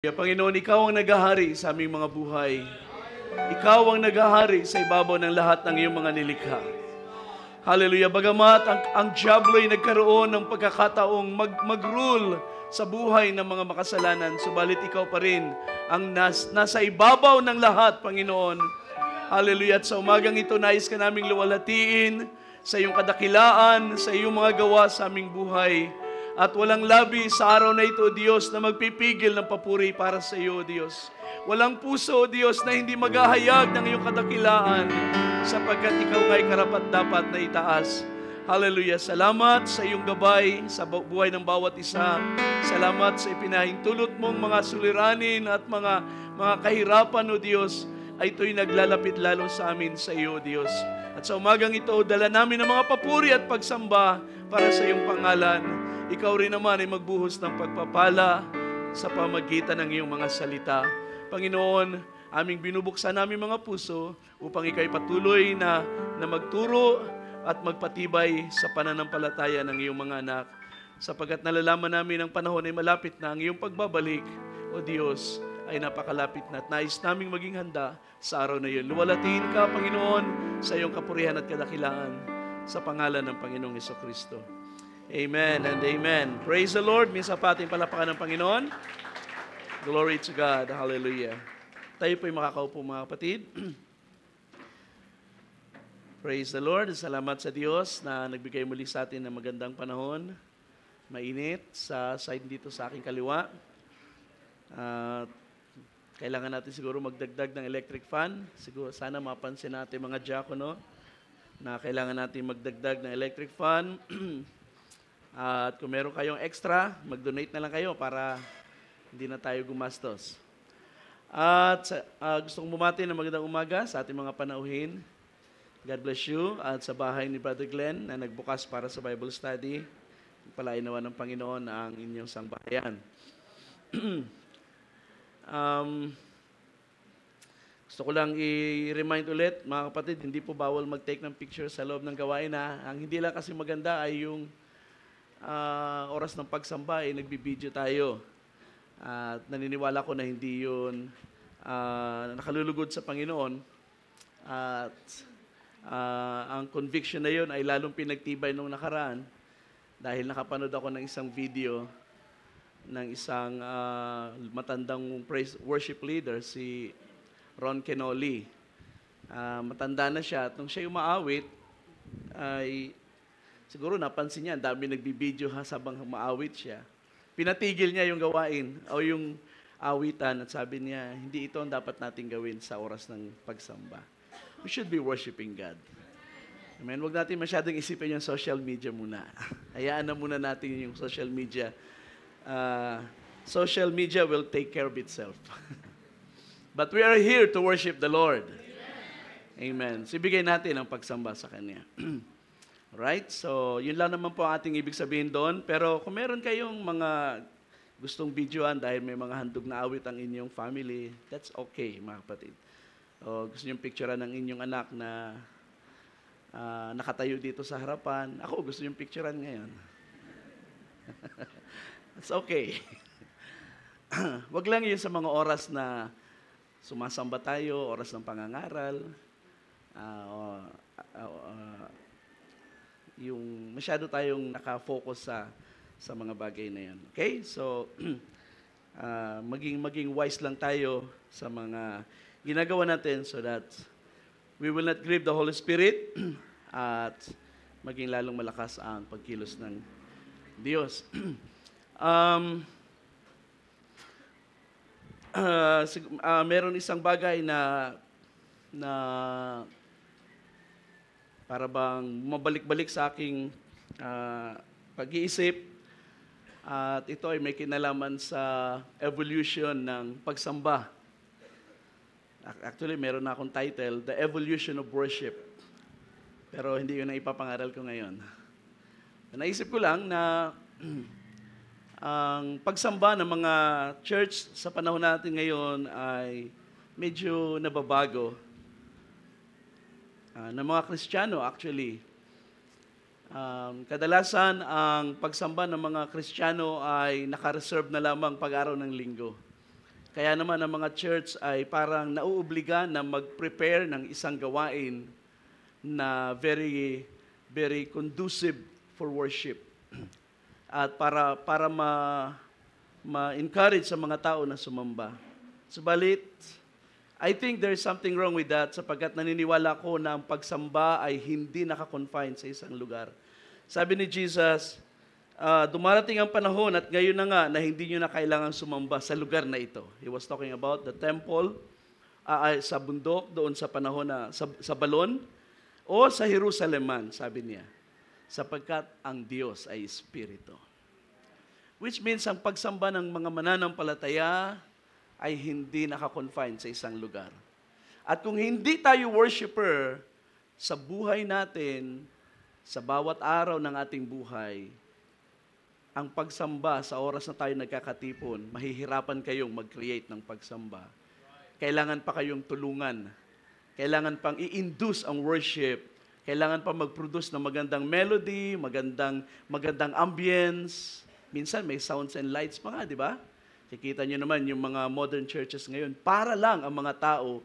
Panginoon, Ikaw ang naghahari sa aming mga buhay. Ikaw ang naghahari sa ibabaw ng lahat ng iyong mga nilikha. Hallelujah. Bagamat ang diablo ay nagkaroon ng pagkakataong mag-rule sa buhay ng mga makasalanan, subalit Ikaw pa rin ang nasa ibabaw ng lahat, Panginoon. Hallelujah. At sa umagang ito, nais ka naming luwalhatiin sa iyong kadakilaan, sa iyong mga gawa sa aming buhay. At walang labi sa araw na ito, Diyos, na magpipigil ng papuri para sa iyo, Diyos. Walang puso, Diyos, na hindi maghahayag ng iyong kadakilaan sapagkat ikaw nga'y karapat-dapat na itaas. Hallelujah. Salamat sa iyong gabay sa buhay ng bawat isa. Salamat sa ipinahintulot mong mga suliranin at mga kahirapan, O Diyos, ay ito'y naglalapit lalo sa amin sa iyo, Diyos. At sa umagang ito, dala namin ang mga papuri at pagsamba para sa iyong pangalan. Ikaw rin naman ay magbuhos ng pagpapala sa pamagitan ng iyong mga salita. Panginoon, aming binubuksan namin mga puso upang Ika'y patuloy na magturo at magpatibay sa pananampalataya ng iyong mga anak. Sapagkat nalalaman namin ang panahon ay malapit na, ang iyong pagbabalik, O Diyos, ay napakalapit na at nais naming maging handa sa araw na iyon. Luwalhatiin ka, Panginoon, sa iyong kapurihan at kadakilaan sa pangalan ng Panginoong Jesucristo. Amen and amen. Praise the Lord. Minsan pa ating palapakan ng Panginoon. Glory to God. Hallelujah. Tayo po'y makakaupo, mga kapatid. Praise the Lord. Salamat sa Diyos na nagbigay muli sa atin ng magandang panahon. Mainit sa side dito sa aking kaliwa. Kailangan natin siguro magdagdag ng electric fan. Siguro sana mapansin natin mga diakono na kailangan natin magdagdag ng electric fan. At kung meron kayong extra, mag-donate na lang kayo para hindi na tayo gumastos. At gusto kong bumati ng magandang umaga sa ating mga panauhin. God bless you. At sa bahay ni Brother Glenn na nagbukas para sa Bible study, palain naman ng Panginoon ang inyong sangbahayan. Gusto ko lang i-remind ulit, mga kapatid, hindi po bawal mag-take ng picture sa loob ng gawain. Ang hindi lang kasi maganda ay yung oras ng pagsamba ay nagbibideo tayo. At naniniwala ko na hindi yun nakalulugod sa Panginoon. At ang conviction na yun ay lalong pinagtibay nung nakaraan dahil nakapanood ako ng isang video ng isang matandang praise worship leader, si Ron Kenoli. Matanda na siya at nung siya umaawit ay siguro napansin niya, ang dami nagbibideo habang maawit siya. Pinatigil niya yung gawain o yung awitan at sabi niya, hindi ito ang dapat natin gawin sa oras ng pagsamba. We should be worshiping God. Amen. Huwag natin masyadong isipin yung social media muna. Hayaan na muna natin yung social media. Social media will take care of itself. But we are here to worship the Lord. Amen. Sibigay natin ang pagsamba sa Kanya. Right? So, yun lang naman po ang ating ibig sabihin doon. Pero kung meron kayong mga gustong videoan dahil may mga handog na awit ang inyong family, that's okay, mga kapatid. O gusto nyo picturean ng inyong anak na nakatayo dito sa harapan. Ako, gusto nyo picturean ngayon. That's okay. Wag lang yun sa mga oras na sumasamba tayo, oras ng pangangaral, yung masyado tayong nakafocus sa mga bagay na yan. Okay? So, maging wise lang tayo sa mga ginagawa natin so that we will not grieve the Holy Spirit at maging lalong malakas ang pagkilos ng Diyos. Meron isang bagay na para bang mabalik-balik sa aking pag-iisip. At ito ay may kinalaman sa evolution ng pagsamba. Actually, meron na akong title, The Evolution of Worship. Pero hindi yun ang ipapangaral ko ngayon. Naisip ko lang na ang pagsamba ng mga church sa panahon natin ngayon ay medyo nababago. Ng mga Kristiyano actually. Kadalasan ang pagsamba ng mga Kristiyano ay naka-reserve na lamang pag-araw ng linggo. Kaya naman ang mga church ay parang nauobliga na mag-prepare ng isang gawain na very very conducive for worship. At para ma-encourage sa mga tao na sumamba. Subalit, I think there's something wrong with that sapagkat naniniwala ko na ang pagsamba ay hindi nakakonfine sa isang lugar. Sabi ni Jesus, dumarating ang panahon at ngayon na nga na hindi nyo na kailangan sumamba sa lugar na ito. He was talking about the temple, sa bundok, doon sa panahon na sa Balon, o sa Jerusalem man, sabi niya, sapagkat ang Diyos ay Espiritu. Which means ang pagsamba ng mga mananampalataya ay hindi nakakonfine sa isang lugar. At kung hindi tayo worshiper sa buhay natin, sa bawat araw ng ating buhay, ang pagsamba sa oras na tayo nagkakatipon, mahihirapan kayong mag-create ng pagsamba. Kailangan pa kayong tulungan. Kailangan pang i-induce ang worship. Kailangan pa mag-produce ng magandang melody, magandang ambience. Minsan may sounds and lights pa nga, di ba? Kikita nyo naman yung mga modern churches ngayon, para lang ang mga tao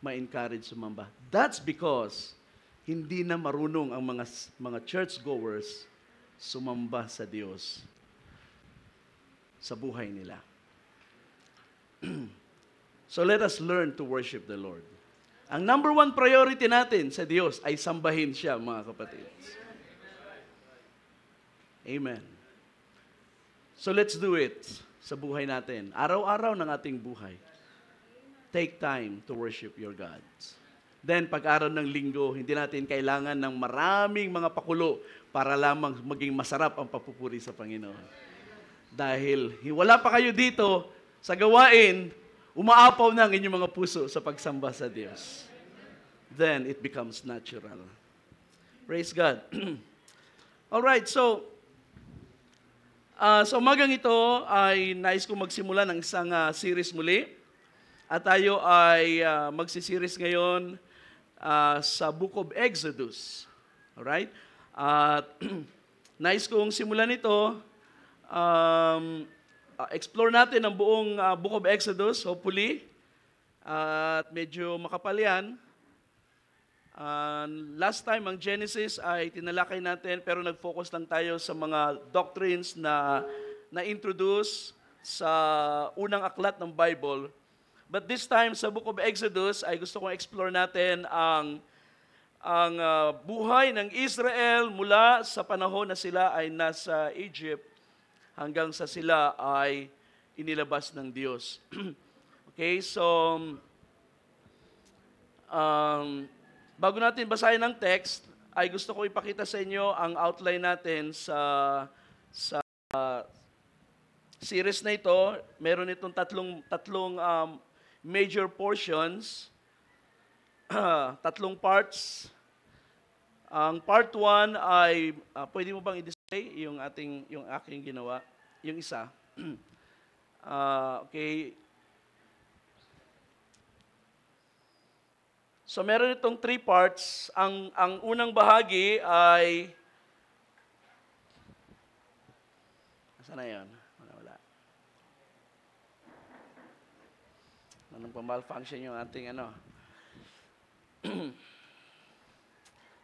ma-encourage sumamba. That's because hindi na marunong ang mga churchgoers sumamba sa Diyos sa buhay nila. So let us learn to worship the Lord. Ang number one priority natin sa Diyos ay sambahin siya, mga kapatid. Amen. So let's do it sa buhay natin. Araw-araw ng ating buhay. Take time to worship your God. Then, pag-araw ng linggo, hindi natin kailangan ng maraming mga pakulo para lamang maging masarap ang papupuri sa Panginoon. Dahil wala pa kayo dito sa gawain, umaapaw na ang inyong mga puso sa pagsamba sa Diyos. Then, it becomes natural. Praise God. Alright, so sa umagang ito ay nais kong magsimula ng isang series muli. At tayo ay magsisiris ngayon sa Book of Exodus. Alright? At nais kong simulan ito. Explore natin ang buong Book of Exodus, hopefully. At medyo makapal yan. Last time, ang Genesis ay tinalakay natin pero nag-focus lang tayo sa mga doctrines na na-introduce sa unang aklat ng Bible. But this time, sa Book of Exodus, ay gusto kong explore natin ang buhay ng Israel mula sa panahon na sila ay nasa Egypt hanggang sa sila ay inilabas ng Diyos. Okay, so bago natin basahin ang text, ay gusto ko ipakita sa inyo ang outline natin sa series na ito. Meron itong tatlong major portions, tatlong parts. Ang part 1 ay, pwede mo bang i-display yung aking ginawa? Yung isa. Okay. So meron itong 3 parts. Ang unang bahagi ay, saan na yun? Wala. Anong pa-malfunction yung ating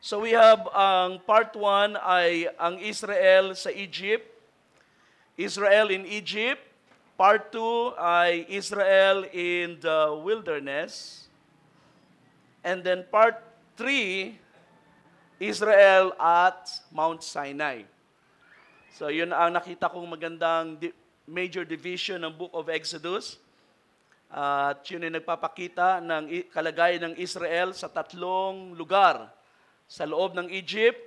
So we have ang part 1 ay ang Israel sa Egypt. Israel in Egypt. Part 2 ay Israel in the wilderness. And then part 3, Israel at Mount Sinai. So yun ang nakita kong magandang major division ng Book of Exodus. At yun ay nagpapakita ng kalagayan ng Israel sa 3 lugar. Sa loob ng Egypt,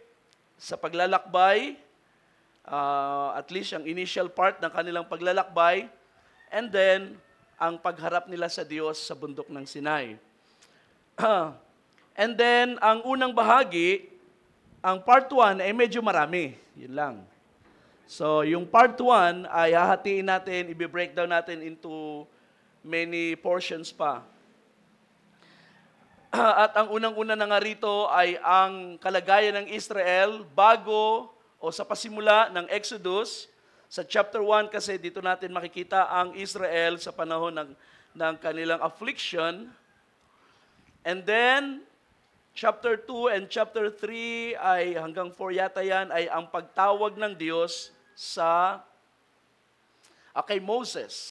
sa paglalakbay, at least ang initial part ng kanilang paglalakbay, and then ang pagharap nila sa Diyos sa bundok ng Sinai. And then, ang unang bahagi, ang part 1 ay medyo marami. Yun lang. So, yung part 1 ay hahatiin natin, i-breakdown natin into many portions pa. At ang unang-una na nga rito ay ang kalagayan ng Israel bago o sa pasimula ng Exodus Sa chapter 1 kasi dito natin makikita ang Israel sa panahon ng kanilang affliction. And then, chapter 2 and chapter 3 ay hanggang 4 yata yan ay ang pagtawag ng Diyos kay Moses.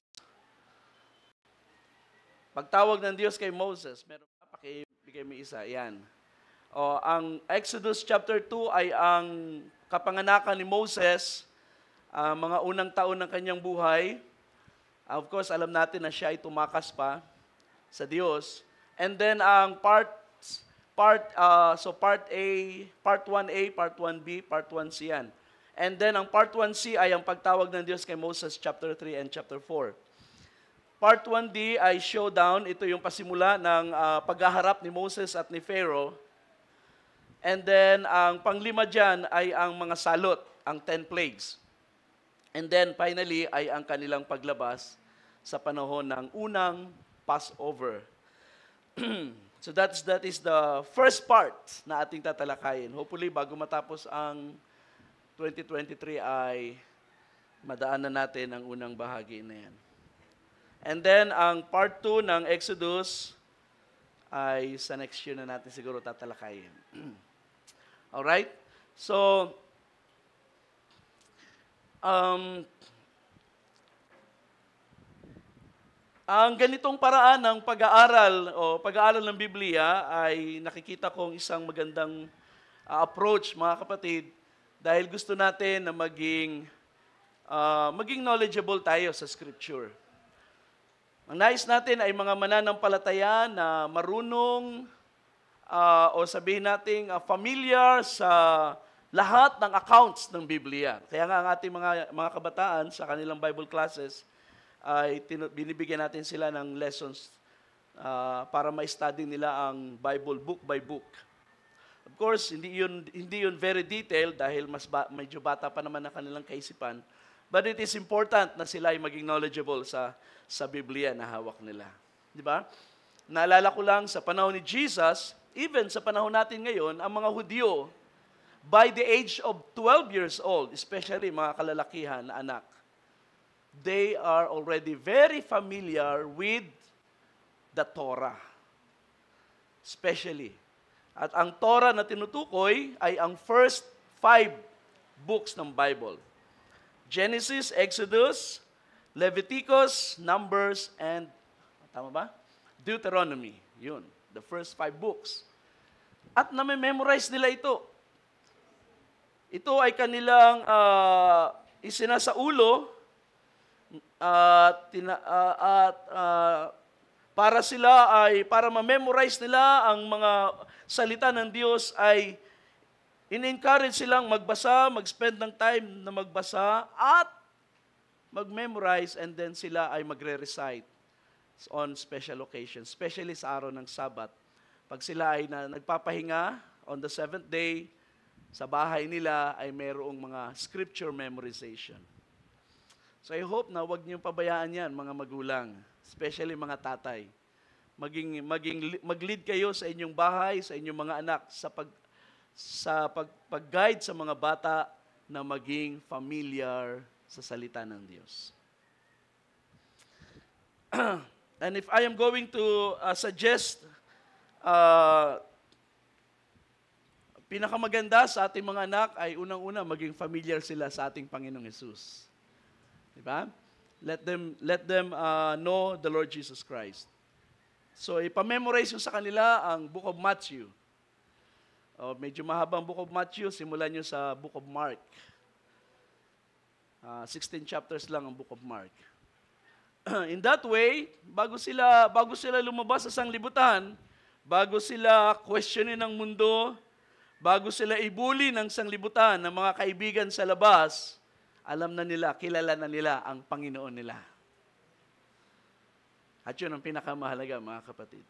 Pagtawag ng Diyos kay Moses. Meron pa, pakibigay mo isa. Yan. Ang Exodus chapter 2 ay ang kapanganakan ni Moses, mga unang taon ng kanyang buhay. Of course, alam natin na siya ay tumakas pa sa Diyos. And then ang part A, part 1A, part 1B, part 1C yan. And then ang part 1C ay ang pagtawag ng Diyos kay Moses, chapter 3 and chapter 4. Part 1D ay showdown. Ito yung pasimula ng paghaharap ni Moses at ni Pharaoh. And then ang panglima dyan ay ang mga salot, ang 10 plagues. And then finally ay ang kanilang paglabas sa panahon ng unang Passover. So that is the first part na ating tatalakayin. Hopefully, bago matapos ang 2023 ay madaanan natin ang unang bahagi na yan. And then, ang part 2 ng Exodus ay sa next year na natin siguro tatalakayin. Alright? So, ang ganitong paraan ng pag-aaral ng Biblia ay nakikita kong isang magandang approach, mga kapatid, dahil gusto natin na maging knowledgeable tayo sa Scripture. Ang nais natin ay mga mananampalataya na marunong o sabihin natin familiar sa lahat ng accounts ng Biblia. Kaya nga ang ating mga kabataan sa kanilang Bible classes ay binibigyan natin sila ng lessons para ma-study nila ang Bible book by book. Of course, hindi yun very detailed dahil medyo bata pa naman ang kanilang kaisipan. But it is important na sila ay maging knowledgeable sa Biblia na hawak nila. Di ba? Naalala ko lang sa panahon ni Jesus, even sa panahon natin ngayon, ang mga Hudyo, by the age of 12 years old, especially mga kalalakihan na anak, they are already very familiar with the Torah. Especially. At ang Torah na tinutukoy ay ang first 5 books ng Bible. Genesis, Exodus, Leviticus, Numbers, and, tama ba? Deuteronomy. Yun. The first 5 books. At na-memorize nila ito. Ito ay kanilang isinasaulo para ma-memorize nila ang mga salita ng Diyos ay in-encourage silang magbasa, mag-spend ng time na magbasa at mag-memorize, and then sila ay magre-recite on special occasions, especially sa araw ng Sabat. Pag sila ay nagpapahinga on the 7th day, sa bahay nila ay mayroong mga scripture memorization. So I hope na huwag niyong pabayaan yan, mga magulang, especially mga tatay. Mag-lead kayo sa inyong bahay, sa inyong mga anak, sa pag-guide sa mga bata na maging familiar sa salita ng Diyos. And if I am going to suggest pinakamaganda sa ating mga anak ay unang-una maging familiar sila sa ating Panginoong Hesus. Diba? Let them know the Lord Jesus Christ. So, ipamemorize nyo sa kanila ang Book of Matthew. Medyo mahabang Book of Matthew, simulan nyo sa Book of Mark. 16 chapters lang ang Book of Mark. In that way, bago sila lumabas sa sanglibutan, bago sila questionin ng mundo, bago sila ibuli ng sanglibutan ng mga kaibigan sa labas, alam na nila, kilala na nila ang Panginoon nila. At yun ang pinakamahalaga, mga kapatid.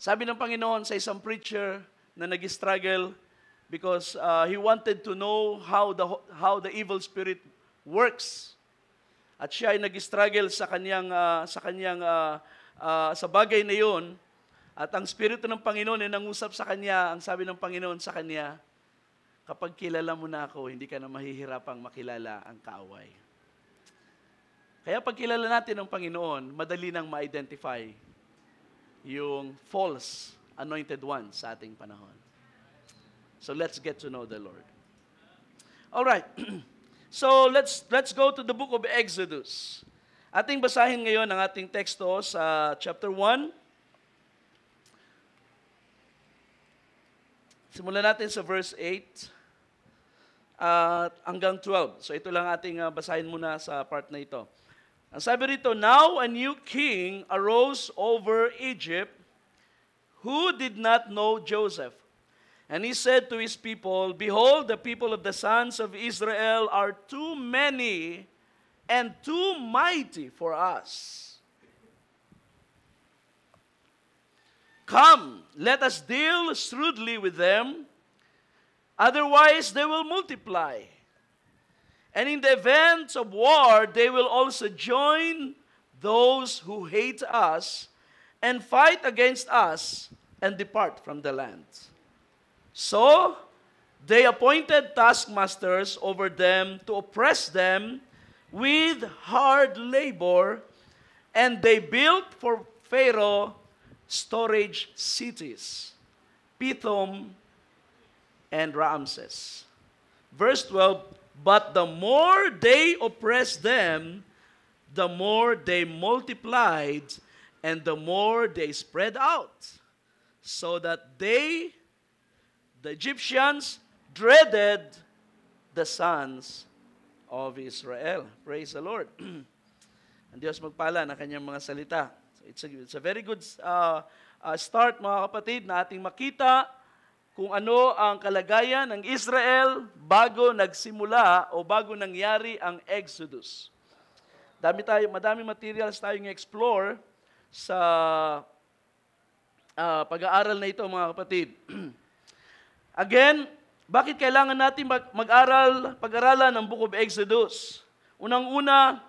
Sabi ng Panginoon sa isang preacher na nag-struggle because he wanted to know how the evil spirit works. At siya ay nag-struggle sa bagay na yun. At ang Espiritu ng Panginoon ay nangusap sa kanya, ang sabi ng Panginoon sa kanya, kapag kilala mo na ako, hindi ka na mahihirapang makilala ang kaaway. Kaya pag kilala natin ang Panginoon, madali nang ma-identify yung false anointed one sa ating panahon. So let's get to know the Lord. All right. So let's go to the book of Exodus. Ating basahin ngayon ang ating teksto sa chapter 1. Simulan natin sa verse 8 hanggang 12. So ito lang ating basahin muna sa part na ito. Ang sabi rito, "Now a new king arose over Egypt who did not know Joseph. And he said to his people, Behold, the people of the sons of Israel are too many and too mighty for us. Come, let us deal shrewdly with them, otherwise they will multiply. And in the event of war, they will also join those who hate us and fight against us and depart from the land. So they appointed taskmasters over them to oppress them with hard labor, and they built for Pharaoh storage cities, Pithom and Ramses." Verse 12, "But the more they oppressed them, the more they multiplied, and the more they spread out, so that the Egyptians, dreaded the sons of Israel." Praise the Lord. Ang Diyos magpala na kanyang mga salita. So it's a very good start, mga kapatid, na ating makita kung ano ang kalagayan ng Israel bago nagsimula o bago nangyari ang Exodus. Madami materials tayong explore sa pag-aaral na ito, mga kapatid. Again, bakit kailangan natin pag-aralan ng Book of Exodus? Unang-una,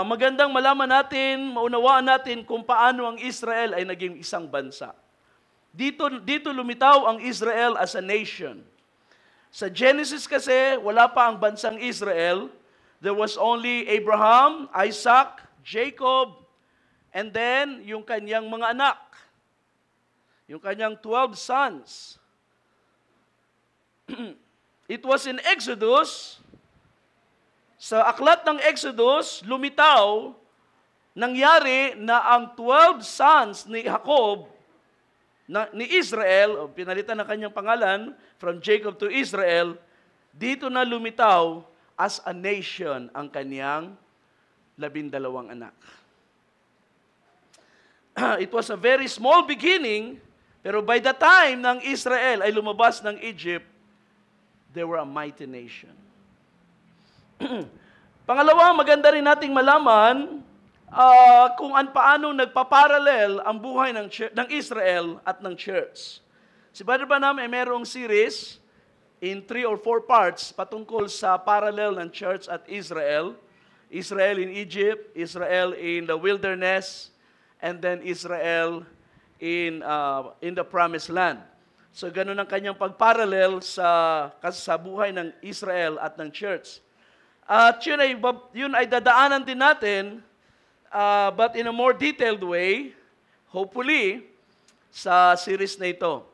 magandang malaman natin, maunawaan natin kung paano ang Israel ay naging isang bansa. Dito lumitaw ang Israel as a nation. Sa Genesis kasi, wala pa ang bansang Israel. There was only Abraham, Isaac, Jacob, and then yung kanyang mga anak. Yung kanyang 12 sons. It was in Exodus, sa aklat ng Exodus, lumitaw, nangyari na ang 12 sons ni Jacob, ni Israel, o pinalitan ng kanyang pangalan, from Jacob to Israel, dito na lumitaw as a nation ang kanyang 12 anak. It was a very small beginning, pero by the time ng Israel ay lumabas ng Egypt, they were a mighty nation. Pangalawa, maganda rin nating malaman kung paano nagpaparallel ang buhay ng Israel at ng church. Si Brother Branham ay mayroong series in 3 or 4 parts patungkol sa parallel ng church at Israel. Israel in Egypt, Israel in the wilderness, and then Israel in the promised land. So ganun ang kanyang pagparallel sa buhay ng Israel at ng church. At yun ay dadaanan din natin, but in a more detailed way, hopefully, sa series na ito.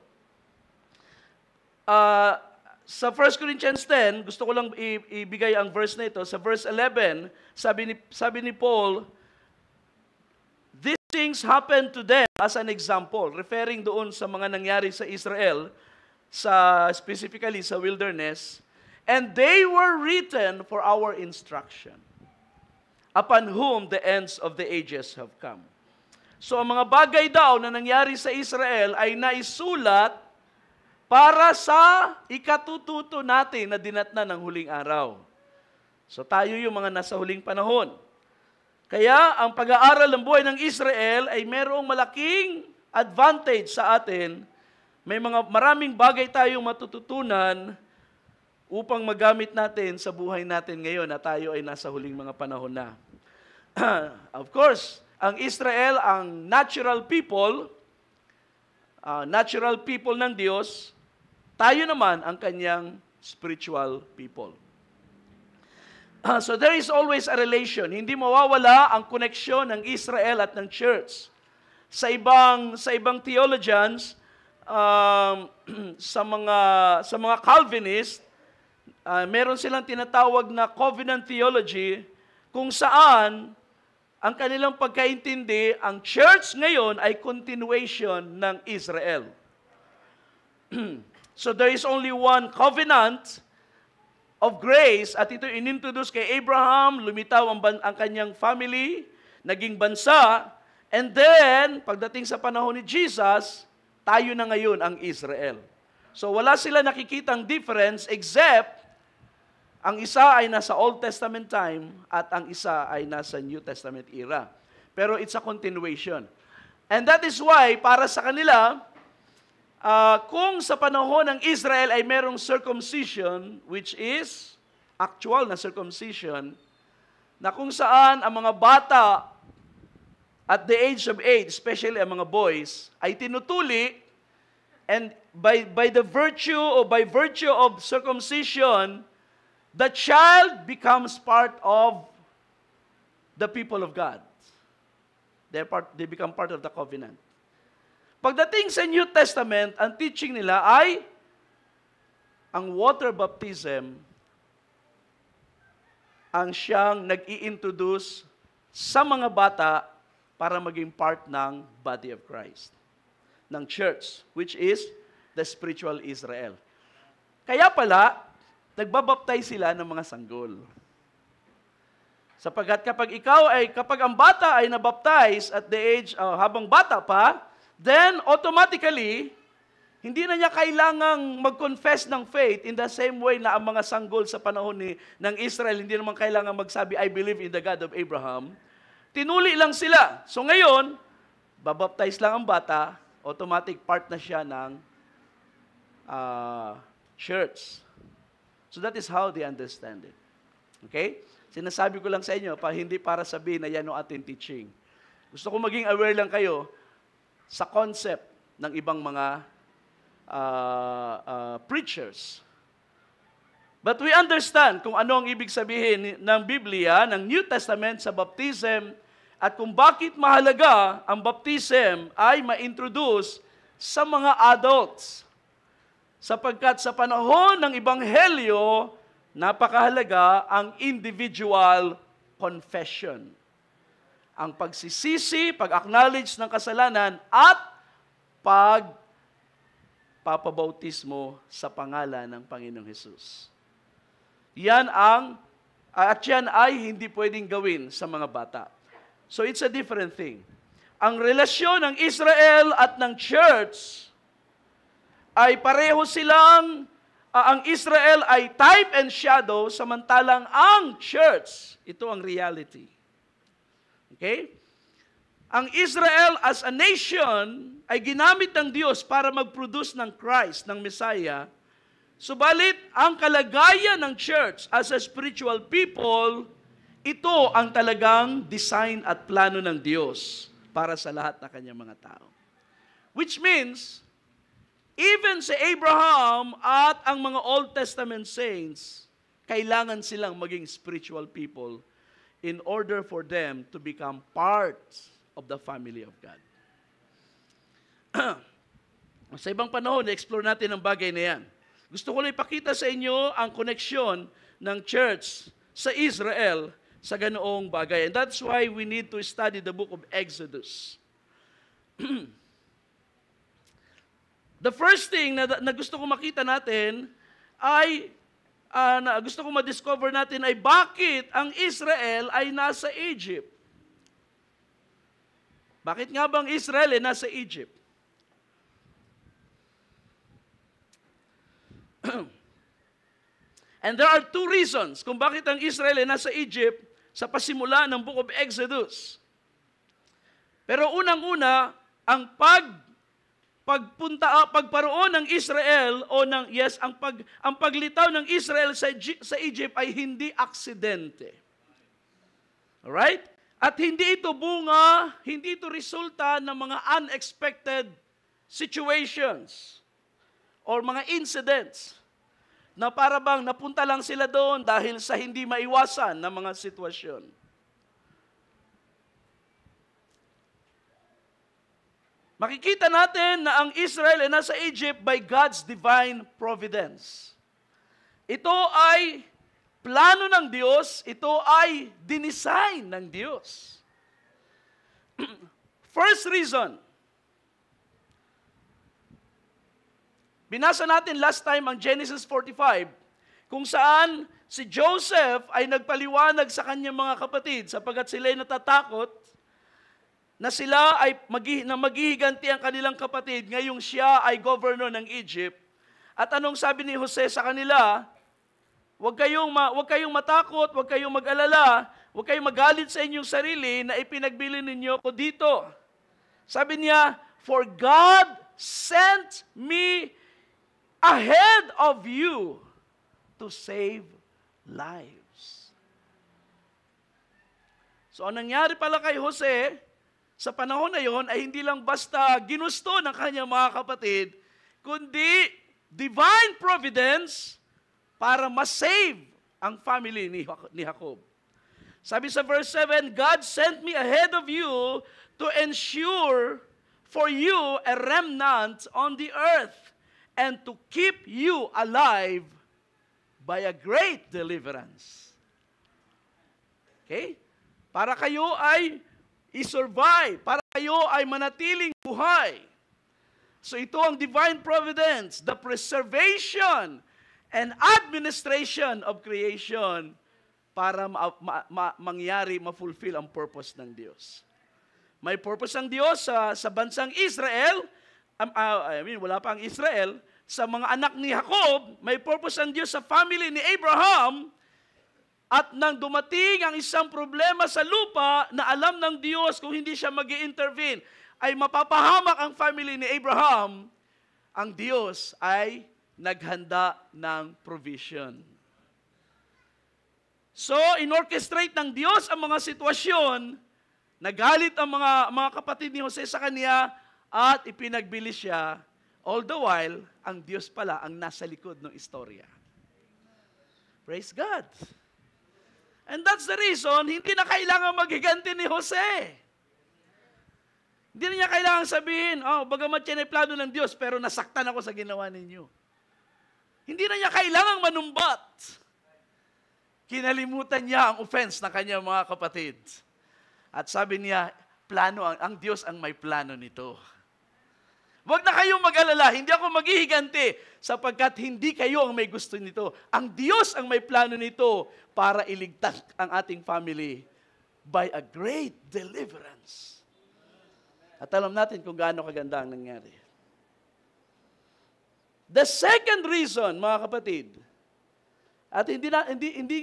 Sa 1 Corinthians 10, gusto ko lang ibigay ang verse na ito. Sa verse 11, sabi ni Paul, "These things happened to them as an example," referring doon sa mga nangyari sa Israel, specifically sa wilderness, "and they were written for our instruction, upon whom the ends of the ages have come." So ang mga bagay daw na nangyari sa Israel ay naisulat para sa ikatututo natin na dinatnan ng huling araw. So tayo yung mga nasa huling panahon. Kaya ang pag-aaral ng buhay ng Israel ay merong malaking advantage sa atin. May maraming bagay tayong matututunan upang magamit natin sa buhay natin ngayon na tayo ay nasa huling mga panahon na. Of course, ang Israel, ang natural people ng Diyos, tayo naman ang kanyang spiritual people. So there is always a relation. Hindi mawawala ang koneksyon ng Israel at ng church. Sa ibang theologians, sa mga Calvinist, meron silang tinatawag na covenant theology, kung saan ang kanilang pagkaintindi, ang church ngayon ay continuation ng Israel. So there is only one covenant of grace, at ito inintroduce kay Abraham, lumitaw ang kanyang family, naging bansa, and then, pagdating sa panahon ni Jesus, tayo na ngayon ang Israel. So wala sila nakikitang difference except ang isa ay nasa Old Testament time at ang isa ay nasa New Testament era. Pero it's a continuation. And that is why, para sa kanila, kung sa panahon ng Israel ay merong circumcision, which is actual na circumcision, na kung saan ang mga bata at the age of 8, especially ang mga boys, ay tinutuli, and by virtue of circumcision, the child becomes part of the people of God. They become part of the covenant. Pagdating sa New Testament, ang teaching nila ay ang water baptism ang siyang nag-i-introduce sa mga bata para maging part ng body of Christ, ng church, which is the spiritual Israel. Kaya pala, nagbabaptize sila ng mga sanggol. Sapagkat kapag ang bata ay nabaptize at the age, habang bata pa, then automatically, hindi na niya kailangang mag-confess ng faith in the same way na ang mga sanggol sa panahon ng Israel, hindi naman kailangang magsabi, I believe in the God of Abraham. Tinuli lang sila. So ngayon, babaptize lang ang bata, automatic part na siya ng church. So that is how they understand it. Okay? Sinasabi ko lang sa inyo, hindi para sabihin na yan ang ating teaching. Gusto ko maging aware lang kayo sa concept ng ibang mga preachers. But we understand kung ano ang ibig sabihin ng Biblia, ng New Testament sa baptism, at kung bakit mahalaga ang baptism ay ma-introduce sa mga adults. Sapagkat sa panahon ng Ebanghelyo, napakahalaga ang individual confession. Ang pagsisisi, pag-acknowledge ng kasalanan, at pagpapabautismo sa pangalan ng Panginoong Hesus. Yan ay hindi pwedeng gawin sa mga bata. So it's a different thing. Ang relasyon ng Israel at ng church ay pareho silang, ang Israel ay type and shadow, samantalang ang church, ito ang reality. Okay? Ang Israel as a nation ay ginamit ng Diyos para mag-produce ng Christ, ng Messiah. Subalit, ang kalagayan ng church as a spiritual people, ito ang talagang design at plano ng Diyos para sa lahat ng kanyang mga tao. Which means, even si Abraham at ang mga Old Testament saints, kailangan silang maging spiritual people in order for them to become part of the family of God. Sa ibang panahon, explore natin ang bagay na yan. Gusto ko lang ipakita sa inyo ang koneksyon ng church sa Israel sa ganoong bagay. And that's why we need to study the book of Exodus. The first thing na gusto ko makita natin ay, gusto ko ma-discover natin ay bakit ang Israel ay nasa Egypt. Bakit nga bang Israel ay nasa Egypt? And there are two reasons kung bakit ang Israel ay nasa Egypt sa pasimula ng book of Exodus. Pero unang-una, ang pagparoon ng Israel ang paglitaw ng Israel sa Egypt ay hindi aksidente. Alright? At hindi ito bunga, hindi ito resulta ng mga unexpected situations o or mga incidents na para bang napunta lang sila doon dahil sa hindi maiwasan na mga sitwasyon. Makikita natin na ang Israel ay nasa Egypt by God's divine providence. Ito ay plano ng Diyos, ito ay dinesign ng Diyos. First reason, binasa natin last time ang Genesis 45, kung saan si Joseph ay nagpaliwanag sa kanyang mga kapatid sapagkat sila ay natatakot na sila ay maghihiganti ang kanilang kapatid ngayong siya ay governor ng Egypt. At anong sabi ni Jose sa kanila? Huwag kayong matakot, huwag kayong mag-alala, huwag kayong magalit sa inyong sarili na ipinagbili ninyo ko dito. Sabi niya, for God sent me ahead of you to save lives. So, ang nangyari pala kay Jose, sa panahon na yon ay hindi lang basta ginusto ng kanyang mga kapatid, kundi divine providence para ma-save ang family ni Jacob. Sabi sa verse 7, God sent me ahead of you to ensure for you a remnant on the earth and to keep you alive by a great deliverance. Okay? Para kayo ay i-survive, para kayo ay manatiling buhay. So ito ang divine providence, the preservation and administration of creation para mangyari, ma-fulfill ang purpose ng Diyos. May purpose ang Diyos sa bansang Israel, wala pa ang Israel, sa mga anak ni Jacob, may purpose ang Diyos sa family ni Abraham, at nang dumating ang isang problema sa lupa na alam ng Diyos kung hindi siya mag-i-intervene, ay mapapahamak ang family ni Abraham, ang Diyos ay naghanda ng provision. So, inorchestrate ng Diyos ang mga sitwasyon, nagalit ang mga kapatid ni Jose sa kanya, at ipinagbili siya, all the while, ang Diyos pala ang nasa likod ng istorya. Praise God! And that's the reason, hindi na kailangan maghiganti ni Jose. Hindi na niya kailangan sabihin, bagamat yan ay plano ng Diyos, pero nasaktan ako sa ginawa ninyo. Hindi na niya kailangang manumbat. Kinalimutan niya ang offense ng kanyang mga kapatid. At sabi niya, ang Diyos ang may plano nito. Huwag na kayong mag-alala, hindi ako maghihiganti sapagkat hindi kayo ang may gusto nito. Ang Diyos ang may plano nito para iligtas ang ating family by a great deliverance. At alam natin kung gaano kaganda ang nangyari. The second reason, mga kapatid, at hindi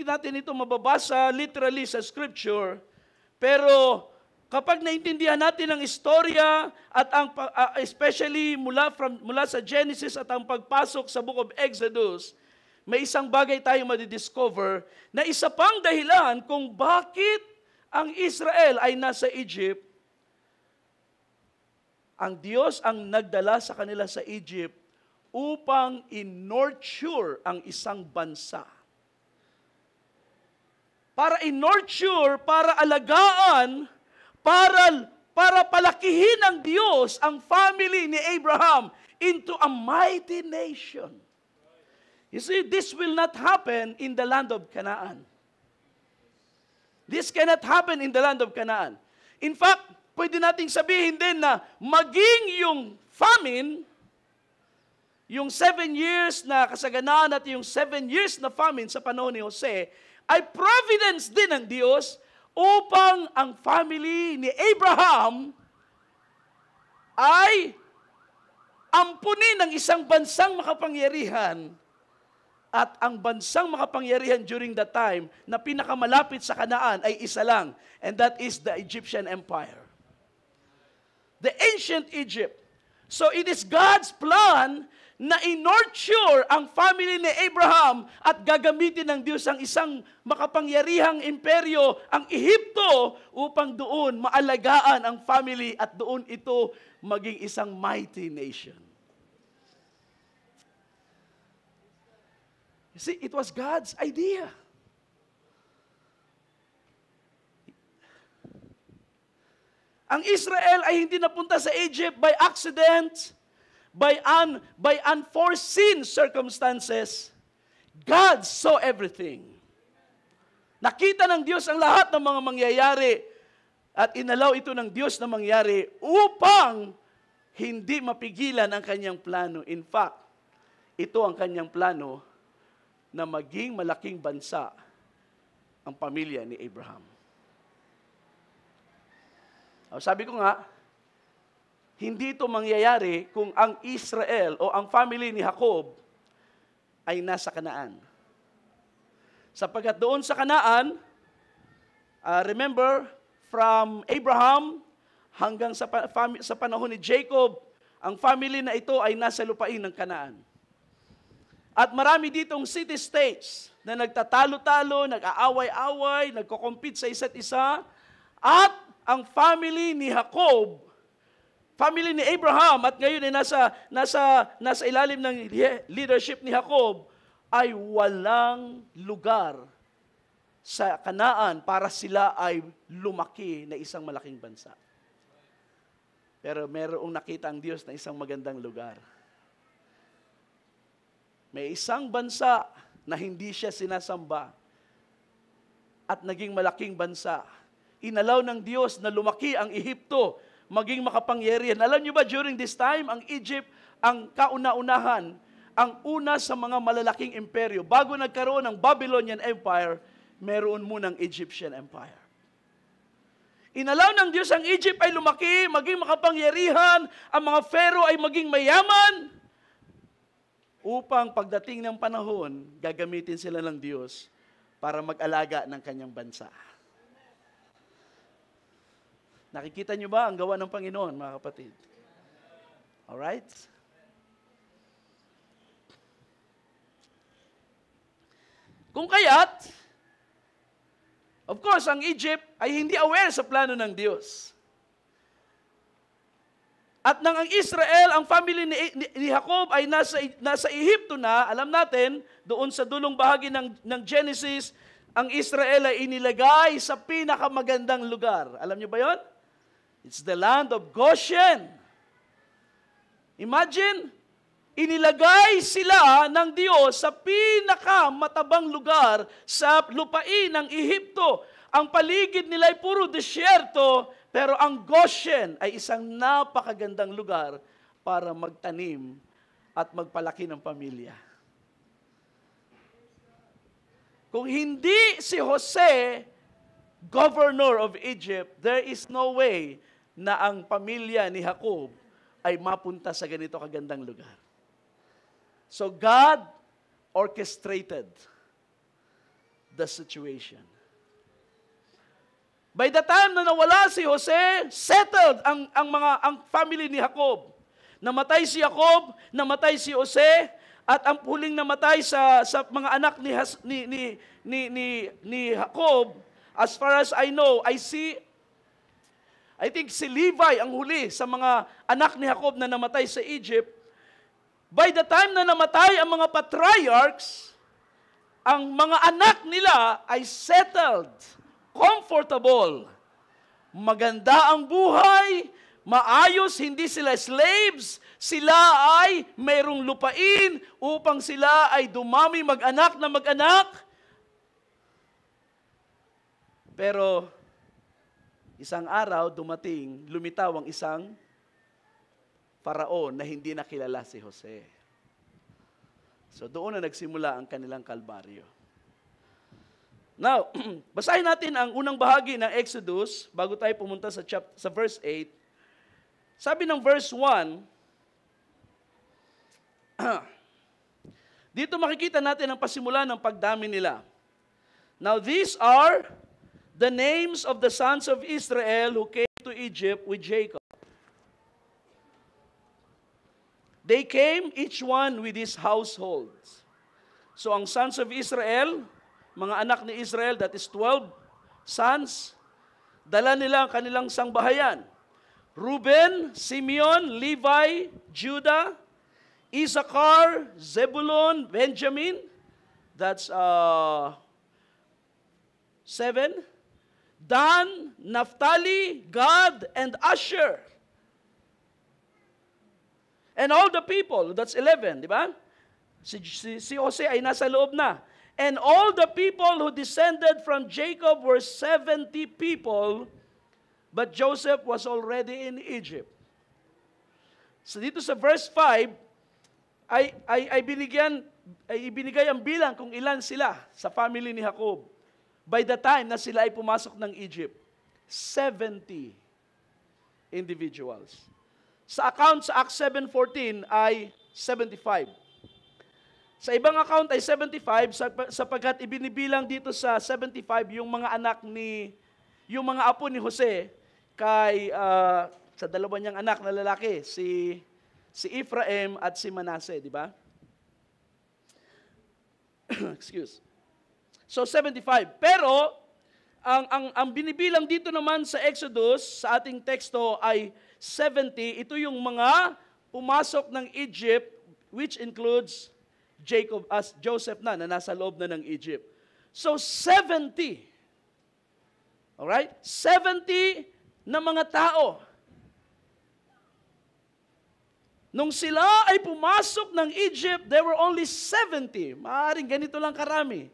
natin ito mababasa literally sa Scripture, pero kapag naintindihan natin ang istorya at especially mula sa Genesis at ang pagpasok sa Book of Exodus, may isang bagay tayong madidiscover na isa pang dahilan kung bakit ang Israel ay nasa Egypt. Ang Diyos ang nagdala sa kanila sa Egypt upang in-nurture ang isang bansa. Para in-nurture, para alagaan, para palakihin ng Diyos ang family ni Abraham into a mighty nation. You see, this will not happen in the land of Canaan. This cannot happen in the land of Canaan. In fact, pwede nating sabihin din na maging yung famine, yung 7 years na kasaganaan at yung 7 years na famine sa panahon ni Jose, ay providence din ng Diyos upang ang family ni Abraham ay ampunin ng isang bansang makapangyarihan. At ang bansang makapangyarihan during that time na pinakamalapit sa Canaan ay isa lang, and that is the Egyptian Empire. The ancient Egypt. So it is God's plan na in-nurture ang family ni Abraham at gagamitin ng Diyos ang isang makapangyarihang imperyo, ang Ehipto, upang doon maalagaan ang family at doon ito maging isang mighty nation. See, it was God's idea. Ang Israel ay hindi napunta sa Egypt by accident, by unforeseen circumstances. God saw everything. Nakita ng Diyos ang lahat ng mga mangyayari at inalaw ito ng Diyos na mangyari upang hindi mapigilan ang kanyang plano. In fact, ito ang kanyang plano na maging malaking bansa ang pamilya ni Abraham. Sabi ko nga, hindi ito mangyayari kung ang Israel o ang family ni Jacob ay nasa Kanaan. Sapagkat doon sa Kanaan, remember, from Abraham hanggang sa panahon ni Jacob, ang family na ito ay nasa lupain ng Kanaan. At marami ditong city-states na nagtatalo-talo, nag-aaway-away, nagko-compete sa isa't isa, at ang family ni Jacob, family ni Abraham, at ngayon ay nasa ilalim ng leadership ni Jacob, ay walang lugar sa Kanaan para sila ay lumaki na isang malaking bansa. Pero merong nakita ang Diyos na isang magandang lugar. May isang bansa na hindi siya sinasamba at naging malaking bansa. Inalaw ng Diyos na lumaki ang Ehipto, maging makapangyarihan. Alam niyo ba, during this time, ang Egypt, ang kauna-unahan, ang una sa mga malalaking imperyo. Bago nagkaroon ng Babylonian Empire, meron munang Egyptian Empire. Inalaw ng Diyos ang Egypt ay lumaki, maging makapangyarihan, ang mga Pharaoh ay maging mayaman, upang pagdating ng panahon, gagamitin sila ng Diyos para mag-alaga ng kanyang bansa. Nakikita niyo ba ang gawa ng Panginoon, mga kapatid? Alright? Kung kaya't, of course, ang Egypt ay hindi aware sa plano ng Diyos. At nang ang Israel, ang family ni Jacob ay nasa Ehipto na, alam natin, doon sa dulong bahagi ng Genesis, ang Israel ay inilagay sa pinakamagandang lugar. Alam niyo ba yon? It's the land of Goshen. Imagine, inilagay sila ng Diyos sa pinakamatabang lugar sa lupain ng Ehipto. Ang paligid nila ay puro disyerto, pero ang Goshen ay isang napakagandang lugar para magtanim at magpalaki ng pamilya. Kung hindi si Jose, governor of Egypt, there is no way na ang pamilya ni Jacob ay mapunta sa ganito kagandang lugar. So God orchestrated the situation. By the time na nawala si Jose, settled ang family ni Jacob. Namatay si Jacob, namatay si Jose, at ang huling namatay sa mga anak ni Jacob, as far as I know, I think si Levi ang huli sa mga anak ni Jacob na namatay sa Egypt. By the time na namatay ang mga patriarchs, ang mga anak nila ay settled, comfortable, maganda ang buhay, maayos, hindi sila slaves, sila ay mayroong lupain upang sila ay dumami mag-anak na mag-anak. Pero isang araw dumating, lumitaw ang isang Faraon na hindi nakilala si Jose. So doon na nagsimula ang kanilang kalbaryo. Now, basahin natin ang unang bahagi ng Exodus bago tayo pumunta sa verse 8. Sabi ng verse 1, dito makikita natin ang pasimula ng pagdami nila. Now these are the names of the sons of Israel who came to Egypt with Jacob. They came, each one with his households. So ang sons of Israel, mga anak ni Israel, that is 12 sons, dala nila ang kanilang sangbahayan. Reuben, Simeon, Levi, Judah, Issachar, Zebulun, Benjamin, That's 7. Dan, Naphtali, Gad, and Asher. And all the people, that's 11, di ba? Si Jose ay nasa loob na. And all the people who descended from Jacob were 70 people, but Joseph was already in Egypt. So dito sa verse 5, ay ibinigay ang bilang kung ilan sila sa family ni Jacob. By the time na sila ay pumasok ng Egypt, 70 individuals. Sa account sa Acts 7:14 ay 75. Sa ibang account ay 75 sapagkat ibinibilang dito sa 75 yung mga yung mga apo ni Jose sa dalawa niyang anak na lalaki, si Ephraim at si Manasseh, di ba? Excuse. So 75. Pero ang binibilang dito naman sa Exodus sa ating teksto ay 70. Ito yung mga pumasok ng Egypt, which includes Joseph na nasa loob na ng Egypt. So 70. Alright? 70 na mga tao. Nung sila ay pumasok ng Egypt, there were only 70. Maaaring ganito lang karami.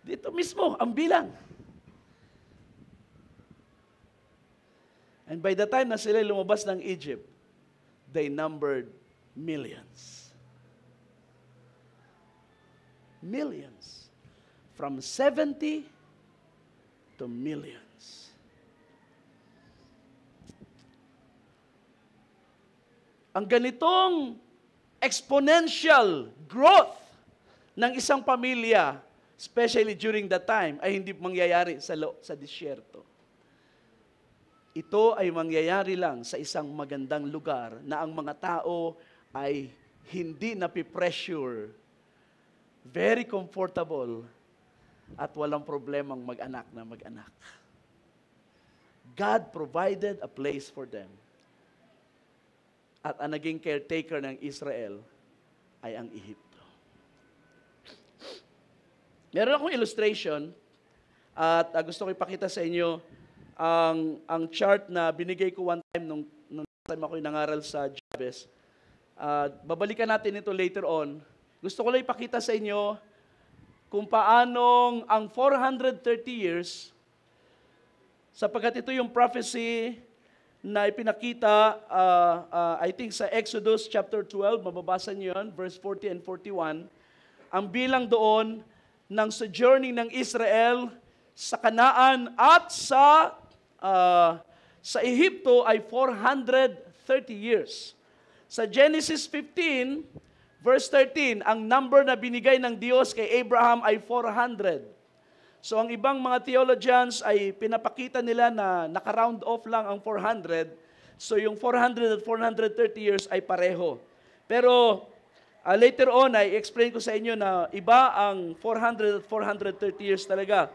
Dito mismo, ang bilang. And by the time na sila lumabas ng Egypt, they numbered millions. Millions. From 70 to millions. Ang ganitong exponential growth ng isang pamilya, especially during that time, ay hindi mangyayari sa disyerto. Ito ay mangyayari lang sa isang magandang lugar na ang mga tao ay hindi napipressure, very comfortable, at walang problemang mag-anak na mag-anak. God provided a place for them. At ang naging caretaker ng Israel ay ang Egypto. Meron akong illustration at gusto ko ipakita sa inyo ang chart na binigay ko one time nung time ako nangaral sa Jabez. Babalikan natin ito later on. Gusto ko lang ipakita sa inyo kung paanong ang 430 years, sapagkat ito yung prophecy na ipinakita, I think sa Exodus chapter 12, mababasa niyo yun, verse 40 and 41, ang bilang doon ng sojourning ng Israel sa Canaan at sa Ehipto ay 430 years. Sa Genesis 15, verse 13, ang number na binigay ng Diyos kay Abraham ay 400. So ang ibang mga theologians ay pinapakita nila na naka-round off lang ang 400. So yung 400 at 430 years ay pareho. Pero later on ay explain ko sa inyo na iba ang 400 at 430 years talaga.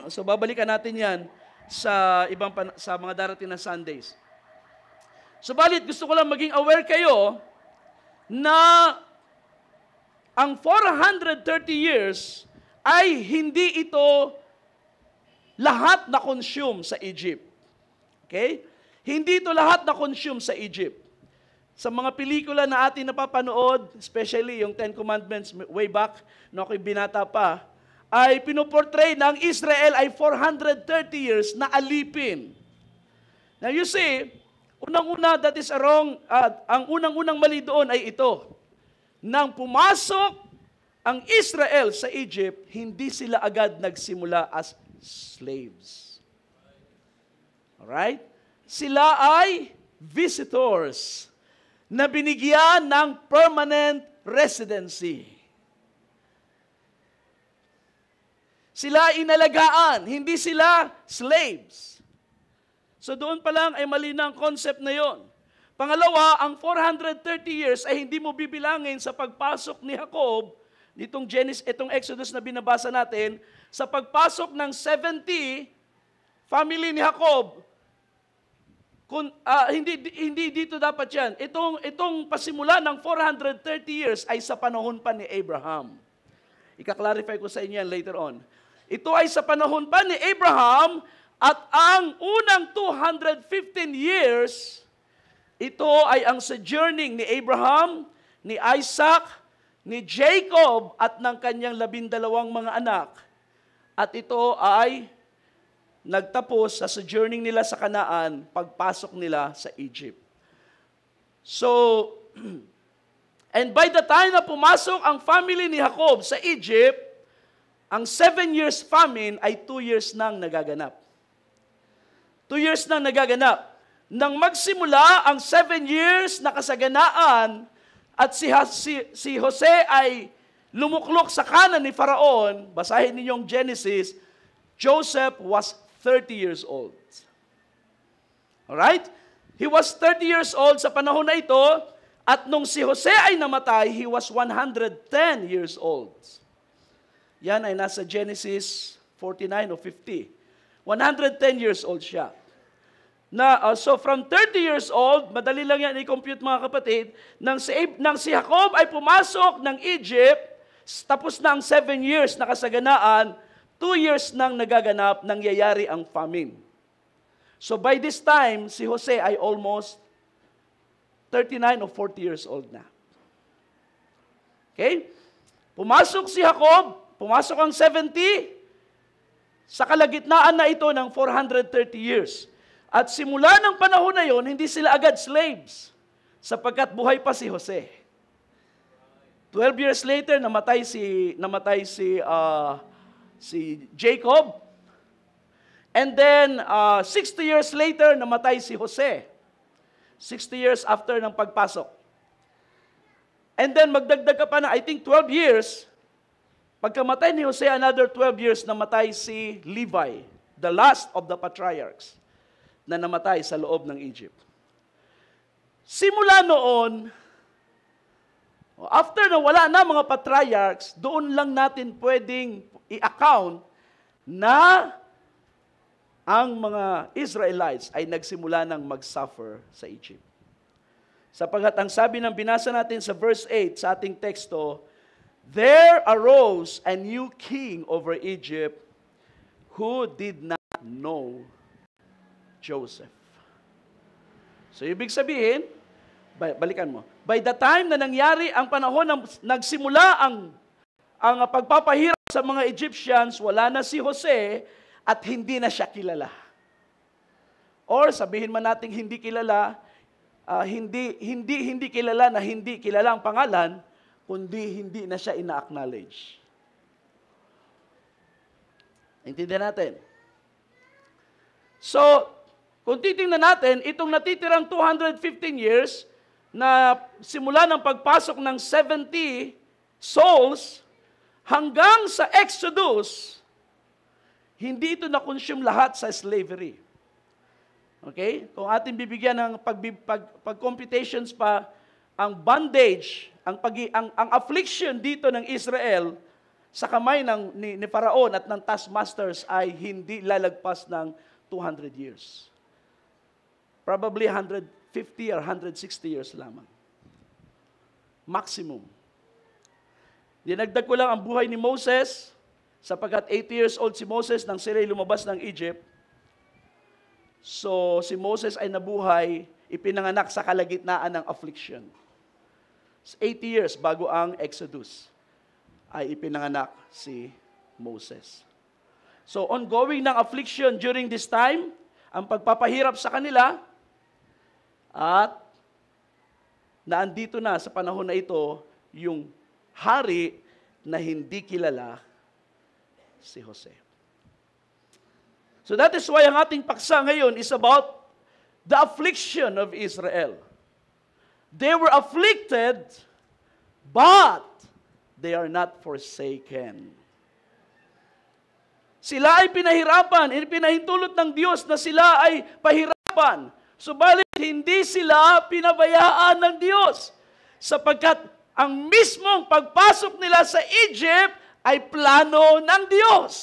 So babalikan natin yan sa mga darating na Sundays. Subalit gusto ko lang maging aware kayo na ang 430 years ay hindi ito lahat na consume sa Egypt. Okay? Hindi ito lahat na consume sa Egypt. Sa mga pelikula na ating napapanood, especially yung Ten Commandments way back, no ako'y binata pa, ay pinoportray na ang Israel ay 430 years na alipin. Now you see, unang-una, that is wrong, ang unang-unang mali doon ay ito. Nang pumasok ang Israel sa Egypt, hindi sila agad nagsimula as slaves. Alright? Sila ay visitors na binigyan ng permanent residency. Sila inalagaan, hindi sila slaves. So doon pa lang ay mali na ang concept na yon. Pangalawa, ang 430 years ay hindi mo bibilangin sa pagpasok ni Jacob, itong Exodus na binabasa natin, sa pagpasok ng 70 family ni Jacob, Hindi dito dapat yan. Itong pasimula ng 430 years ay sa panahon pa ni Abraham. Ika-clarify ko sa inyo yan later on. Ito ay sa panahon pa ni Abraham at ang unang 215 years, ito ay ang sojourning ni Abraham, ni Isaac, ni Jacob at ng kanyang 12 mga anak. At ito ay nagtapos sa sojourning nila sa Canaan, pagpasok nila sa Egypt. So, and by the time na pumasok ang family ni Jacob sa Egypt, ang 7 years famine ay 2 years nang nagaganap. 2 years nang nagaganap. Nang magsimula ang 7 years na kasaganaan at si Jose ay lumuklok sa kanan ni Faraon, basahin ninyong Genesis, Joseph was 30 years old. Alright? He was 30 years old sa panahon na ito, at nung si Jose ay namatay, he was 110 years old. Yan ay nasa Genesis 49 o 50. 110 years old siya. So from 30 years old, madali lang yan i-compute mga kapatid, nang si Jacob ay pumasok ng Egypt, tapos na ang 7 years na kasaganaan, 2 years nang nagaganap, nangyayari ang famine. So by this time, si Jose ay almost 39 or 40 years old na. Okay? Pumasok si Jacob, pumasok ang 70, sa kalagitnaan na ito ng 430 years. At simula ng panahon na yon, hindi sila agad slaves, sapagkat buhay pa si Jose. 12 years later, namatay si Jacob. And then, 60 years later, namatay si Jose. 60 years after ng pagpasok. And then, magdagdag ka pa na, I think 12 years, pagkamatay ni Jose, another 12 years, namatay si Levi, the last of the patriarchs, na namatay sa loob ng Egypt. Simula noon, after na wala na mga patriarchs, doon lang natin pwedeng i-account na ang mga Israelites ay nagsimula ng mag-suffer sa Egypt. Sapagkat ang sabi ng binasa natin sa verse 8 sa ating teksto, there arose a new king over Egypt who did not know Joseph. So ibig sabihin, balikan mo, by the time na nangyari ang panahon ng nagsimula ang pagpapahirap sa mga Egyptians, wala na si Jose at hindi na siya kilala. Or sabihin man natin hindi kilala, hindi kilala na hindi kilala ang pangalan, kundi hindi na siya ina-acknowledge. Intindihan natin. So, kung titingnan natin, itong natitirang 215 years na simula ng pagpasok ng 70 souls hanggang sa Exodus, hindi ito na-consume lahat sa slavery. Okay? Kung ating bibigyan ng pag-computations pa, ang bondage, ang affliction dito ng Israel sa kamay ni Faraon at ng taskmasters ay hindi lalagpas ng 200 years. Probably 150 or 160 years lamang. Maximum. Dinagdag ko lang ang buhay ni Moses, sapagkat 80 years old si Moses nang sila'y lumabas ng Egypt. So, si Moses ay nabuhay, ipinanganak sa kalagitnaan ng affliction. 80 years bago ang Exodus, ay ipinanganak si Moses. So, ongoing ng affliction during this time, ang pagpapahirap sa kanila, at naandito na sa panahon na ito, yung hari na hindi kilala si Jose. So that is why ang ating paksa ngayon is about the affliction of Israel. They were afflicted, but they are not forsaken. Sila ay pinahirapan, pinahintulot ng Diyos na sila ay pahirapan. Subalit, hindi sila pinabayaan ng Diyos, sapagkat ang mismong pagpasok nila sa Egypt ay plano ng Diyos.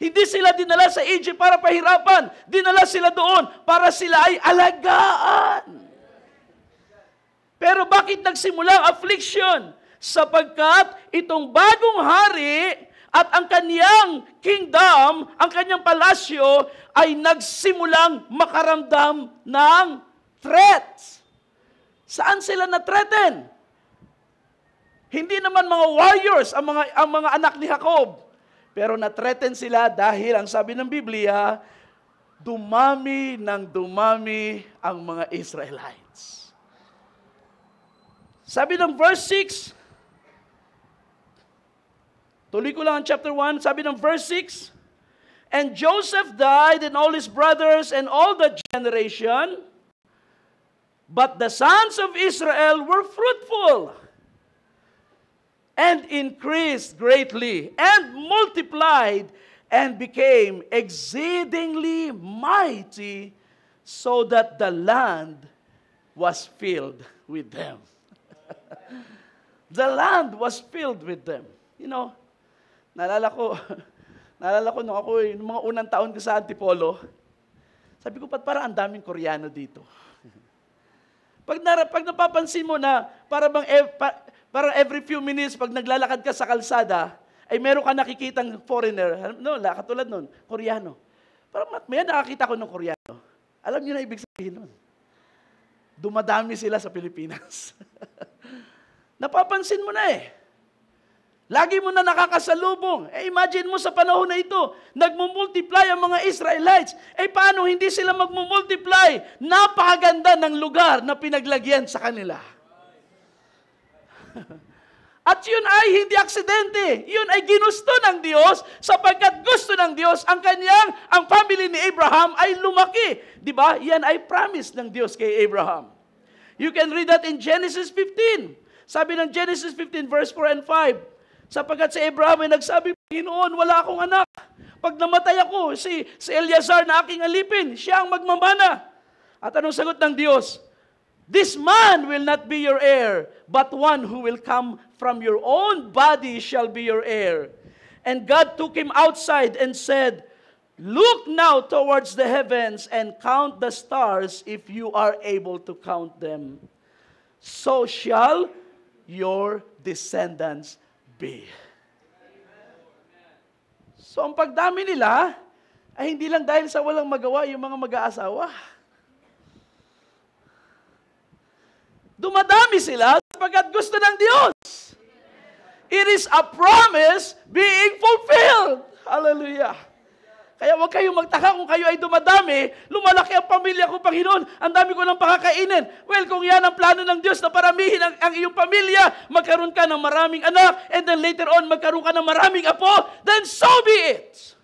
Hindi sila dinala sa Egypt para pahirapan. Dinala sila doon para sila ay alagaan. Pero bakit nagsimula ang affliction? Sapagkat itong bagong hari at ang kanyang kingdom, ang kanyang palasyo, ay nagsimulang makaramdam ng threats. Saan sila na-threaten? Hindi naman mga warriors ang mga anak ni Jacob. Pero na-threaten sila dahil, ang sabi ng Biblia, dumami ng dumami ang mga Israelites. Sabi ng verse 6, tuloy ko lang ang chapter 1, sabi ng verse 6, and Joseph died and all his brothers and all the generation, but the sons of Israel were fruitful and increased greatly and multiplied and became exceedingly mighty, so that the land was filled with them. The land was filled with them. You know, naalala ko nung ako, nung mga unang taon ko sa Antipolo, sabi ko, parang ang daming Koreano dito. Pag napapansin mo na, parang every few minutes, pag naglalakad ka sa kalsada, ay meron ka nakikitang foreigner, no, katulad nun, Koreano. Parang may nakakita ko ng Koreano. Alam niyo na ibig sabihin nun. Dumadami sila sa Pilipinas. Napapansin mo na eh. Lagi mo na nakakasalubong. Imagine mo sa panahon na ito, nagmumultiply ang mga Israelites. Paano hindi sila magmumultiply? Napakaganda ng lugar na pinaglagyan sa kanila. At yun ay hindi aksidente. Yun ay ginusto ng Diyos sapagkat gusto ng Diyos ang family ni Abraham ay lumaki. Di ba? Yan ay promise ng Diyos kay Abraham. You can read that in Genesis 15. Sabi ng Genesis 15 verse 4 and 5, sapagkat si Abraham ay nagsabi, Panginoon, wala akong anak. Pag namatay ako, si Eleazar na aking alipin, siya ang magmamana. At anong sagot ng Diyos? This man will not be your heir, but one who will come from your own body shall be your heir. And God took him outside and said, look now towards the heavens and count the stars if you are able to count them. So shall your descendants be. So ang pagdami nila ay hindi lang dahil sa walang magawa yung mga mag-aasawa. Dumadami sila sapagkat gusto ng Diyos. It is a promise being fulfilled. Hallelujah. Kaya huwag kayong magtaka kung kayo ay dumadami, lumalaki ang pamilya ko, Panginoon, ang dami ko ng pakakainin. Well, kung yan ang plano ng Diyos na paramihin ang iyong pamilya, magkaroon ka ng maraming anak, and then later on, magkaroon ka ng maraming apo, then so be it.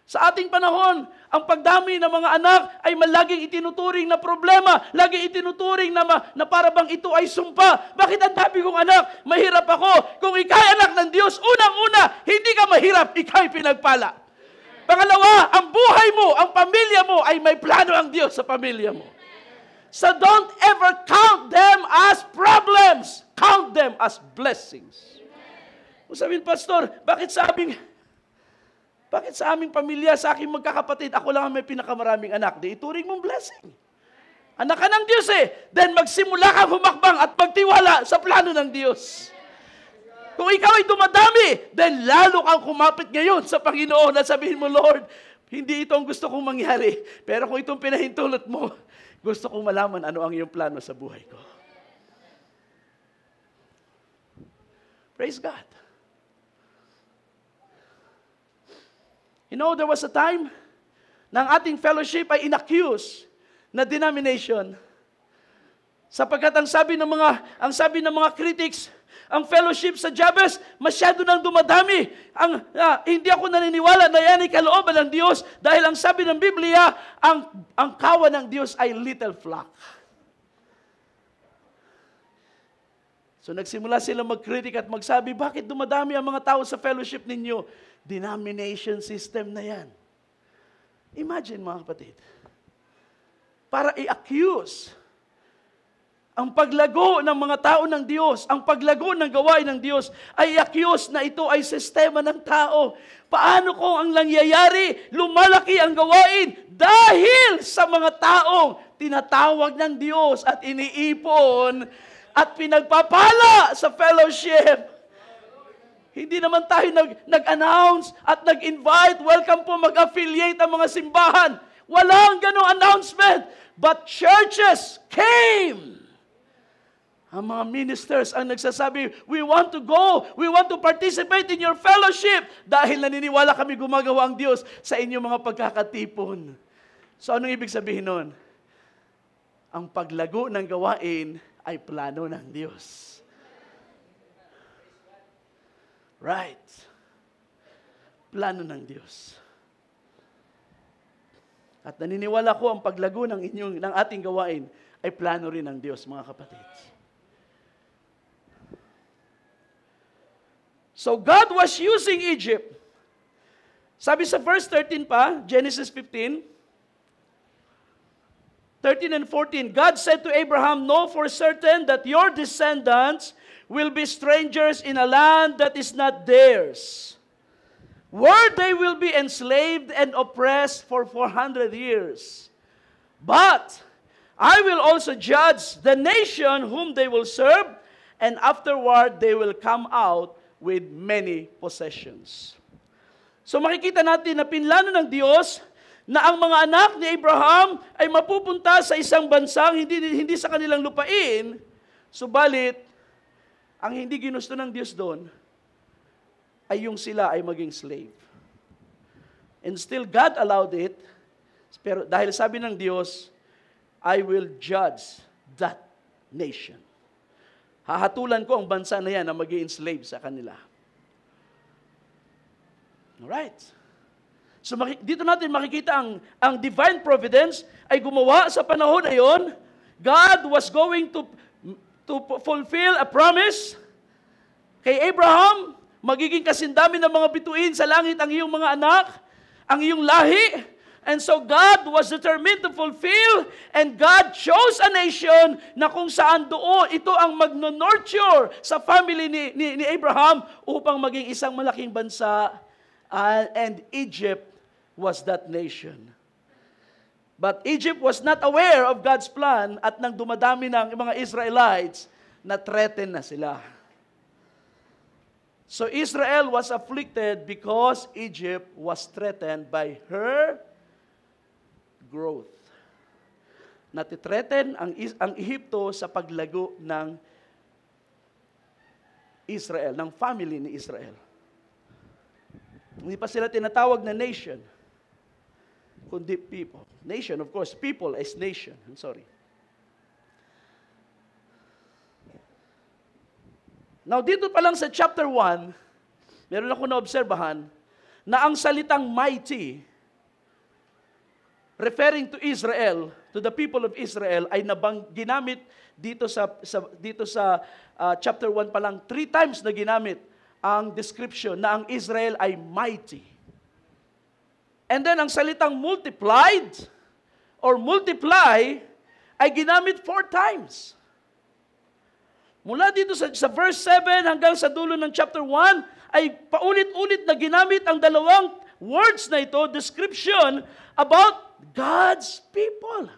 Sa ating panahon, ang pagdami ng mga anak ay laging itinuturing na problema, laging itinuturing na para bang ito ay sumpa. Bakit ang dami kong anak? Mahirap ako. Kung ika'y anak ng Diyos, unang-una, hindi ka mahirap, ika'y pinagpala. Pangalawa, ang buhay mo, ang pamilya mo, ay may plano ang Diyos sa pamilya mo. So don't ever count them as problems. Count them as blessings. Kung sabihin, Pastor, bakit sa aming pamilya, sa aking magkakapatid, ako lang ang may pinakamaraming anak? Di ituring mong blessing. Anak ka ng Diyos eh. Then magsimula kang humakbang at magtiwala sa plano ng Diyos. Kung ikaw ay dumadami, then lalo kang kumapit ngayon sa Panginoon at sabihin mo, Lord, hindi ito ang gusto kong mangyari. Pero kung itong pinahintulot mo, gusto kong malaman ano ang iyong plano sa buhay ko. Praise God. You know, there was a time na ang ating fellowship ay inaccuse na denomination. Sapagkat ang sabi ng mga critics, ang fellowship sa Jabez, masyado nang dumadami. Hindi ako naniniwala na yan ay kalooban ng Diyos dahil ang sabi ng Biblia, ang kawan ng Diyos ay little flock. So nagsimula sila mag-critic at magsabi, bakit dumadami ang mga tao sa fellowship ninyo? Denomination system na yan. Imagine mga kapatid, para i-accuse Ang paglago ng mga tao ng Diyos, ang paglago ng gawain ng Diyos ay accused na ito ay sistema ng tao. Paano kung ang nangyayari, lumalaki ang gawain dahil sa mga taong tinatawag ng Diyos at iniipon at pinagpapala sa fellowship. Hindi naman tayo nag-announce at nag-invite, welcome po mag-affiliate ang mga simbahan. Walang ganong announcement. But churches came. Ang mga ministers ang nagsasabi, we want to go, we want to participate in your fellowship dahil naniniwala kami gumagawa ang Diyos sa inyong mga pagkakatipon. So anong ibig sabihin nun? Ang paglago ng gawain ay plano ng Diyos. Right. Plano ng Diyos. At naniniwala ko ang paglago ng ating gawain ay plano rin ng Diyos, mga kapatid. So God was using Egypt. Sabi sa verse 13 pa, Genesis 15, 13 and 14, God said to Abraham, know for certain that your descendants will be strangers in a land that is not theirs, where they will be enslaved and oppressed for 400 years. But I will also judge the nation whom they will serve, and afterward they will come out with many possessions. So makikita natin na pinlano ng Diyos na ang mga anak ni Abraham ay mapupunta sa isang bansang hindi sa kanilang lupain, subalit ang hindi ginusto ng Diyos doon ay yung sila ay maging slave. And still God allowed it, pero dahil sabi ng Diyos, I will judge that nation. Hahatulan ko ang bansa na yan na mag-i-enslave sa kanila. Alright. So dito natin makikita ang divine providence ay gumawa sa panahon na yon. God was going to fulfill a promise kay Abraham. Magiging kasindami ng mga bituin sa langit ang iyong mga anak, ang iyong lahi. And so God was determined to fulfill, and God chose a nation na kung saan doon ito ang magno-nurture sa family ni Abraham upang maging isang malaking bansa, and Egypt was that nation. But Egypt was not aware of God's plan, at nang dumadami ng mga Israelites, na-threaten na sila. So Israel was afflicted because Egypt was threatened by her growth. Natitreaten ang Ehipto sa paglago ng Israel, ng family ni Israel. Hindi pa sila tinatawag na nation, kundi people. Nation, of course, people is nation. I'm sorry. Now, dito pa lang sa chapter 1, meron ako na-obserbahan na ang salitang mighty, referring to Israel, to the people of Israel, ay ginamit dito sa chapter 1 pa lang, 3 times na ginamit ang description na ang Israel ay mighty. And then, ang salitang multiplied or multiply ay ginamit 4 times. Mula dito sa verse 7 hanggang sa dulo ng chapter 1, ay paulit-ulit na ginamit ang dalawang words na ito, description about God's people.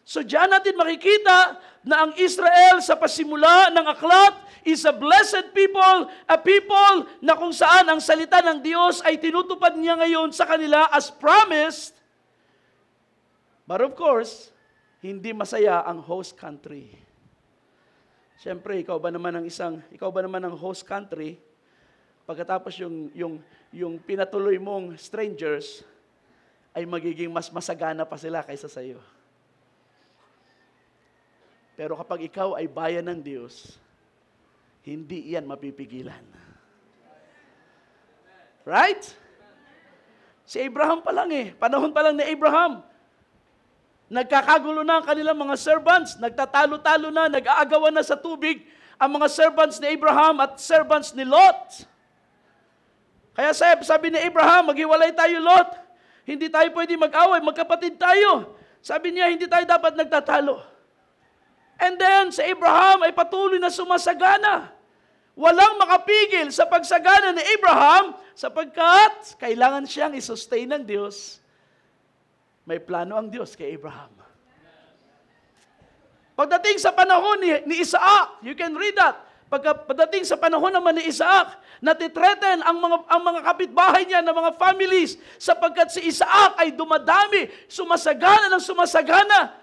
So diyan natin makikita na ang Israel sa pasimula ng aklat is a blessed people, a people na kung saan ang salita ng Diyos ay tinutupad niya ngayon sa kanila as promised. But of course, hindi masaya ang host country. Siyempre, ikaw ba naman ang host country, pagkatapos yung pinatuloy mong strangers, ay magiging mas masagana pa sila kaysa sa iyo. Pero kapag ikaw ay bayan ng Diyos, hindi yan mapipigilan. Right? Si Abraham pa lang panahon pa lang ni Abraham, nagkakagulo na ang kanilang mga servants, nagtatalo-talo na, nag-aagawan na sa tubig ang mga servants ni Abraham at servants ni Lot. Kaya sabi ni Abraham, maghiwalay tayo, Lot. Hindi tayo pwede mag-away, magkapatid tayo. Sabi niya, hindi tayo dapat nagtatalo. And then, sa Abraham ay patuloy na sumasagana. Walang makapigil sa pagsagana ni Abraham sapagkat kailangan siyang isustain ng Diyos. May plano ang Diyos kay Abraham. Pagdating sa panahon ni Isaac, you can read that. Pagdating sa panahon naman ni Isaac, natitreten ang mga kapitbahay niya na mga families sapagkat si Isaac ay dumadami, sumasagana ng sumasagana.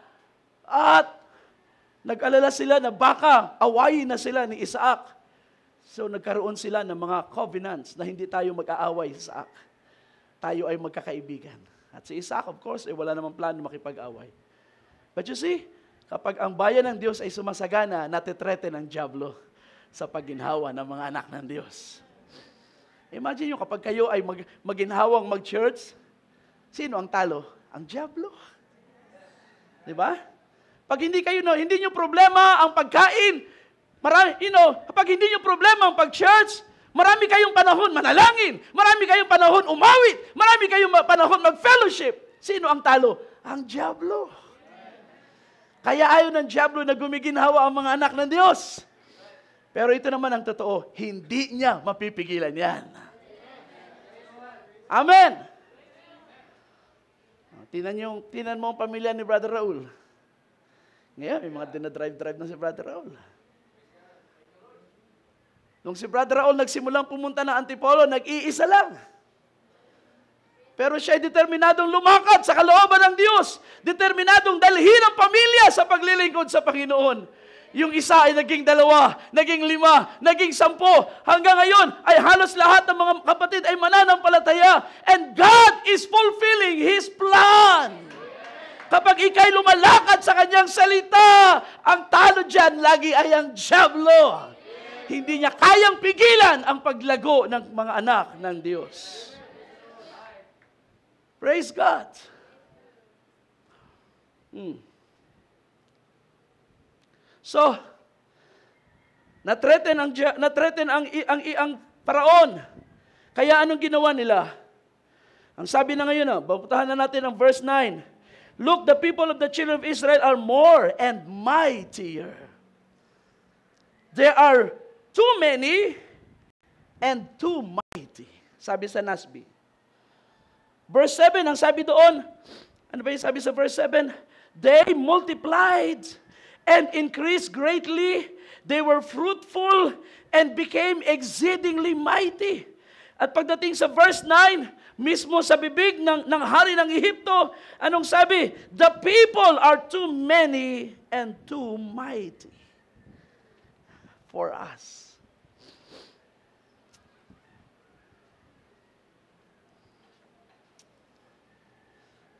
At nag-alala sila na baka awayin na sila ni Isaac. So nagkaroon sila ng mga covenants na hindi tayo mag-aaway sa Isaac. Tayo ay magkakaibigan. At si Isaac, of course, wala namang plano makipag-away. But you see, kapag ang bayan ng Diyos ay sumasagana, natitreten ang dyablo sa pagginhawa ng mga anak ng Diyos. Imagine nyo, kapag kayo ay maginhawang mag-church, sino ang talo? Ang dyablo. Di ba? Pag hindi nyo problema ang pagkain, kapag hindi nyo problema ang pag-church, marami kayong panahon manalangin, marami kayong panahon umawit, marami kayong panahon mag-fellowship. Sino ang talo? Ang dyablo. Kaya ayaw ng dyablo na gumiginhawa ang mga anak ng Diyos. Pero ito naman ang totoo, hindi niya mapipigilan yan. Amen! Tinan mo ang pamilya ni Brother Raul. Ngayon, may mga dinadrive-drive na si Brother Raul. Nung si Brother Raul nagsimulang pumunta ng Antipolo, nag-iisa lang. Pero siya ay determinadong lumakad sa kalooban ng Diyos. Determinadong dalhin ang pamilya sa paglilingkod sa Panginoon. Yung isa ay naging 2, naging 5, naging 10. Hanggang ngayon ay halos lahat ng mga kapatid ay mananampalataya. And God is fulfilling His plan. Kapag ikay lumalakad sa kanyang salita, ang talo dyan lagi ay ang dyablo. Hindi niya kayang pigilan ang paglago ng mga anak ng Diyos. Praise God. So, natreten ang paraon. Kaya anong ginawa nila? Ang sabi na ngayon, babutahan na natin ang verse 9. Look, the people of the children of Israel are more and mightier. There are too many and too mighty. Sabi sa Nasby. Verse 7, ang sabi doon, ano ba yung sabi sa verse 7? They multiplied and increased greatly. They were fruitful and became exceedingly mighty. At pagdating sa verse 9, mismo sa bibig ng hari ng Ehipto, anong sabi? The people are too many and too mighty for us.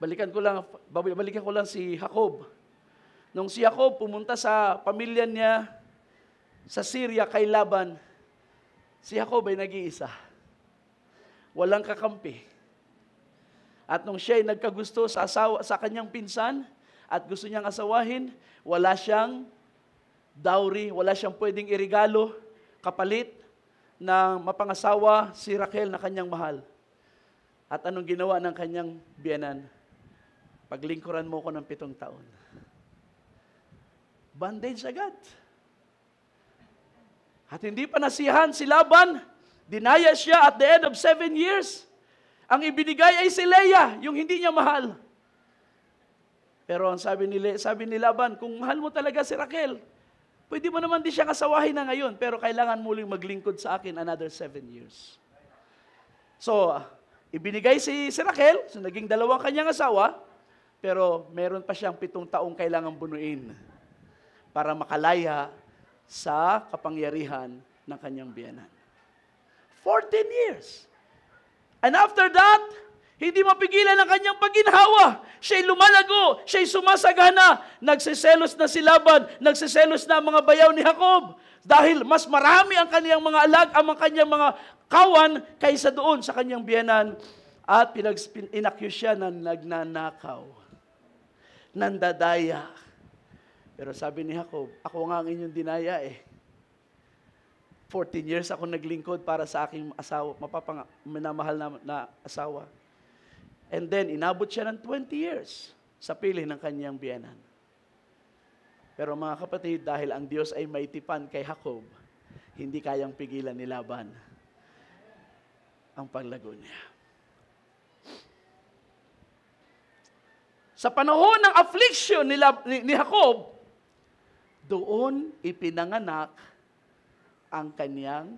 Balikan ko lang si Jacob. Nung si Jacob pumunta sa pamilya niya sa Syria kay Laban, si Jacob ay nag-iisa. Walang kakampi. At nung siya ay nagkagusto sa kanyang pinsan at gusto niyang asawahin, wala siyang dowry, wala siyang pwedeng irigalo, kapalit na mapangasawa si Raquel na kanyang mahal. At anong ginawa ng kanyang biyanan? Paglingkuran mo ko ng 7 taon. Bandage agad. At hindi pa nasiyahan si Laban, dinaya siya at the end of 7 years. Ang ibinigay ay si Leah, yung hindi niya mahal. Pero ang sabi ni Laban, kung mahal mo talaga si Raquel, pwede mo naman di siya kasawahin na ngayon, pero kailangan muling maglingkod sa akin another 7 years. So, ibinigay si Raquel, so naging 2 kanyang asawa, pero meron pa siyang 7 taong kailangang bunuin para makalaya sa kapangyarihan ng kanyang biyanan. 14 years. And after that, hindi mapigilan ang kanyang pagginhawa. Siya'y lumalago, siya'y sumasagana. Nagsiselos na si Laban, nagsiselos na ang mga bayaw ni Jacob. Dahil mas marami ang kanyang mga ang kanyang mga kawan kaysa doon sa kanyang biyanan. At inaccuse siya na nagnanakaw, nandadaya. Pero sabi ni Jacob, ako nga ang inyong dinaya 14 years ako naglingkod para sa aking asawa, minamahal na asawa. And then, inabot siya ng 20 years sa piling ng kanyang biyanan. Pero mga kapatid, dahil ang Diyos ay may tipan kay Jacob, hindi kayang pigilan ni Laban ang paglago niya. Sa panahon ng affliction ni Jacob, doon ipinanganak ang kanyang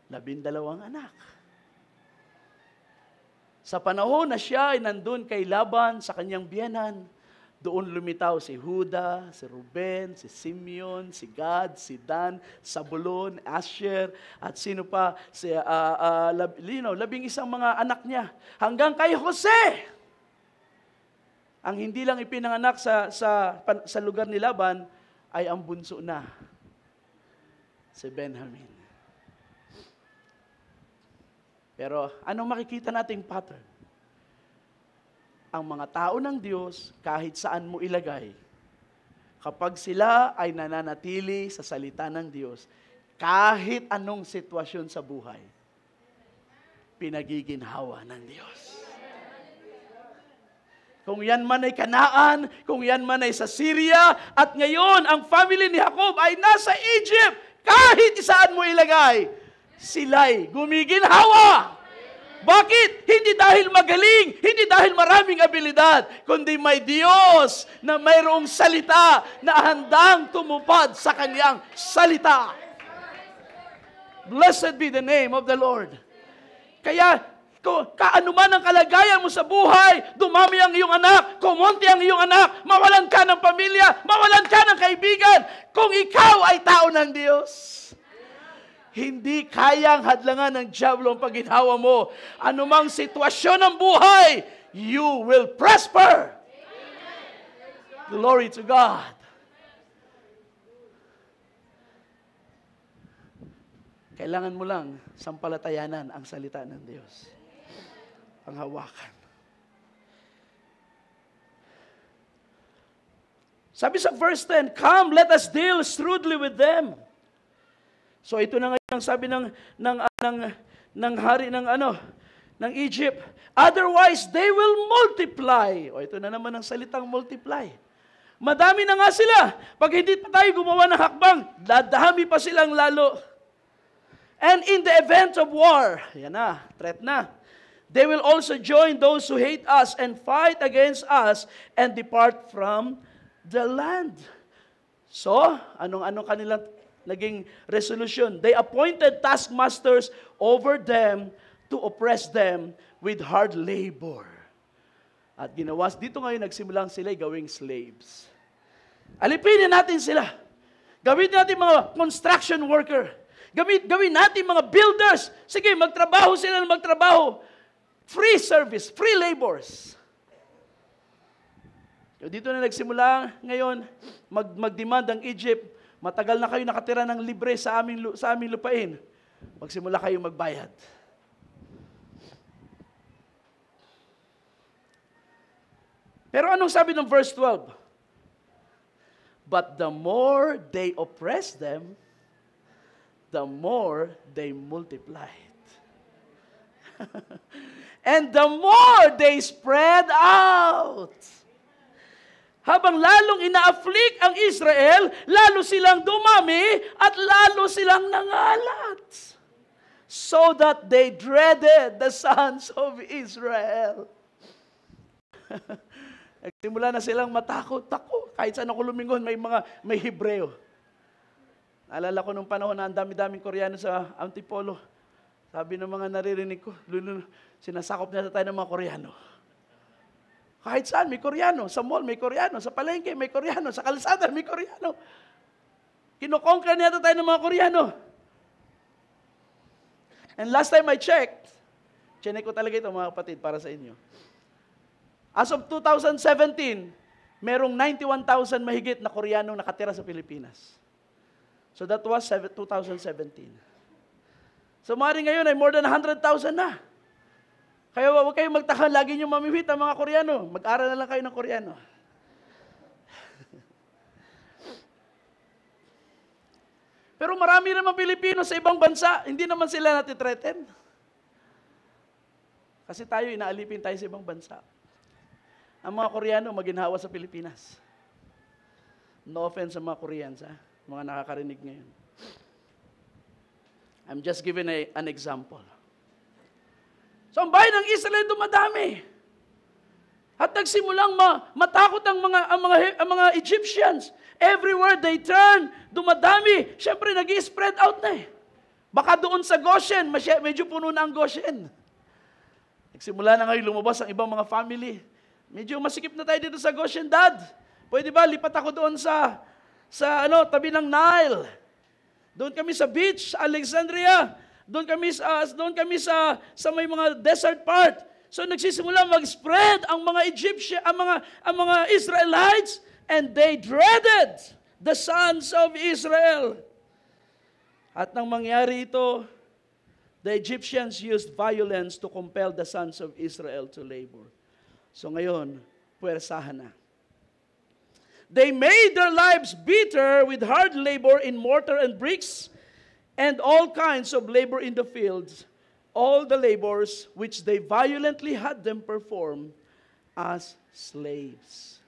12 anak. Sa panahon na siya ay nandun kay Laban sa kanyang biyenan, doon lumitaw si Juda, si Ruben, si Simeon, si Gad, si Dan, Zabulon, Asher, at sino pa, si 11 mga anak niya. Hanggang kay Jose. Ang hindi lang ipinanganak sa lugar ni Laban ay ang bunso na, si Benjamin. Pero anong makikita nating pattern? Ang mga tao ng Diyos, kahit saan mo ilagay, kapag sila ay nananatili sa salita ng Diyos, kahit anong sitwasyon sa buhay, pinagiginhawa ng Diyos. Kung yan man ay Kanaan, kung yan man ay sa Syria, at ngayon ang family ni Jacob ay nasa Egypt, kahit saan mo ilagay, sila'y gumiginhawa. Bakit? Hindi dahil magaling, hindi dahil maraming abilidad, kundi may Diyos na mayroong salita na handang tumupad sa kanyang salita. Blessed be the name of the Lord. Kaya, kaano man ang kalagayan mo sa buhay, dumami ang iyong anak, kumonti ang iyong anak, mawalan ka ng pamilya, mawalan ka ng kaibigan, kung ikaw ay tao ng Diyos, hindi kayang hadlangan ng dyablo ang pagginhawa mo. Anumang sitwasyon ng buhay, you will prosper. Glory to God. Kailangan mo lang sampalatayanan ang salita ng Diyos. Panghawakan. Sabi sa verse 10, "Come, let us deal shrewdly with them." So ito na ngayon ang sabi ng hari ng Egypt. "Otherwise, they will multiply." O ito na naman ang salitang multiply. Madami na nga sila. Pag hindi pa tayo gumawa ng hakbang, dadami pa silang lalo. "And in the event of war," yan na, threat na, "they will also join those who hate us and fight against us and depart from the land." So, anong kanilang naging resolution? They appointed taskmasters over them to oppress them with hard labor. At ginawas, dito ngayon nagsimulang sila gawing slaves. Alipinin natin sila. Gawin natin mga construction worker. Gawin natin mga builders. Sige, magtrabaho sila ng magtrabaho. Free service, free labors. Dito na nagsimula ngayon, mag-demand ang Egypt, matagal na kayo nakatira ng libre sa aming lupain. Magsimula kayo magbayad. Pero anong sabi ng verse 12? "But the more they oppressed them, the more they multiplied. And the more they spread out." Habang lalong ina-afflict ang Israel, lalo silang dumami at lalo silang nangalat. So that they dreaded the sons of Israel. Nagsimula na silang matakot. Ako, kahit saan ako lumingon, may Hebreo. Naalala ko nung panahon na ang dami-daming Koreano sa Antipolo. Sabi ng mga naririnig ko, sinasakop na tayo ng mga Koreano. Kahit saan, may Koreano. Sa mall, may Koreano. Sa palengke, may Koreano. Sa kalsada, may Koreano. Kinokonquer niya tayo ng mga Koreano. And last time I checked, chinek ko talaga ito mga kapatid para sa inyo. As of 2017, merong 91,000 mahigit na Koreanong nakatira sa Pilipinas. So that was 2017. So maaaring ngayon ay more than 100,000 na. Kaya huwag kayong magtaka, lagi nyo mamimit ang mga Koreano. Mag-aral na lang kayo ng Koreano. Pero marami naman Pilipino sa ibang bansa, hindi naman sila natitreaten. Kasi tayo, inaalipin tayo sa ibang bansa. Ang mga Koreano, maginhawa sa Pilipinas. No offense sa mga Koreans, ha? Mga nakakarinig ngayon. I'm just giving an example. So ang bayan ng Israel dumadami. At nagsimulang matakot ang mga Egyptians. Everywhere they turn, dumadami. Siyempre, nag-i-spread out na eh. Baka doon sa Goshen, medyo puno na ang Goshen. Nagsimula na ngayon lumabas ang ibang mga family. Medyo masikip na tayo dito sa Goshen, Dad. Pwede ba, lipat ako doon sa tabi ng Nile. Doon kami sa beach, sa Alexandria. Doon kami sa may mga desert part. So nagsisimula mag-spread ang mga Egyptian, ang mga Israelites, and they dreaded the sons of Israel. At nang mangyari ito, the Egyptians used violence to compel the sons of Israel to labor. So ngayon, puwersahan na. They made their lives bitter with hard labor in mortar and bricks and all kinds of labor in the fields, all the labors which they violently had them perform as slaves.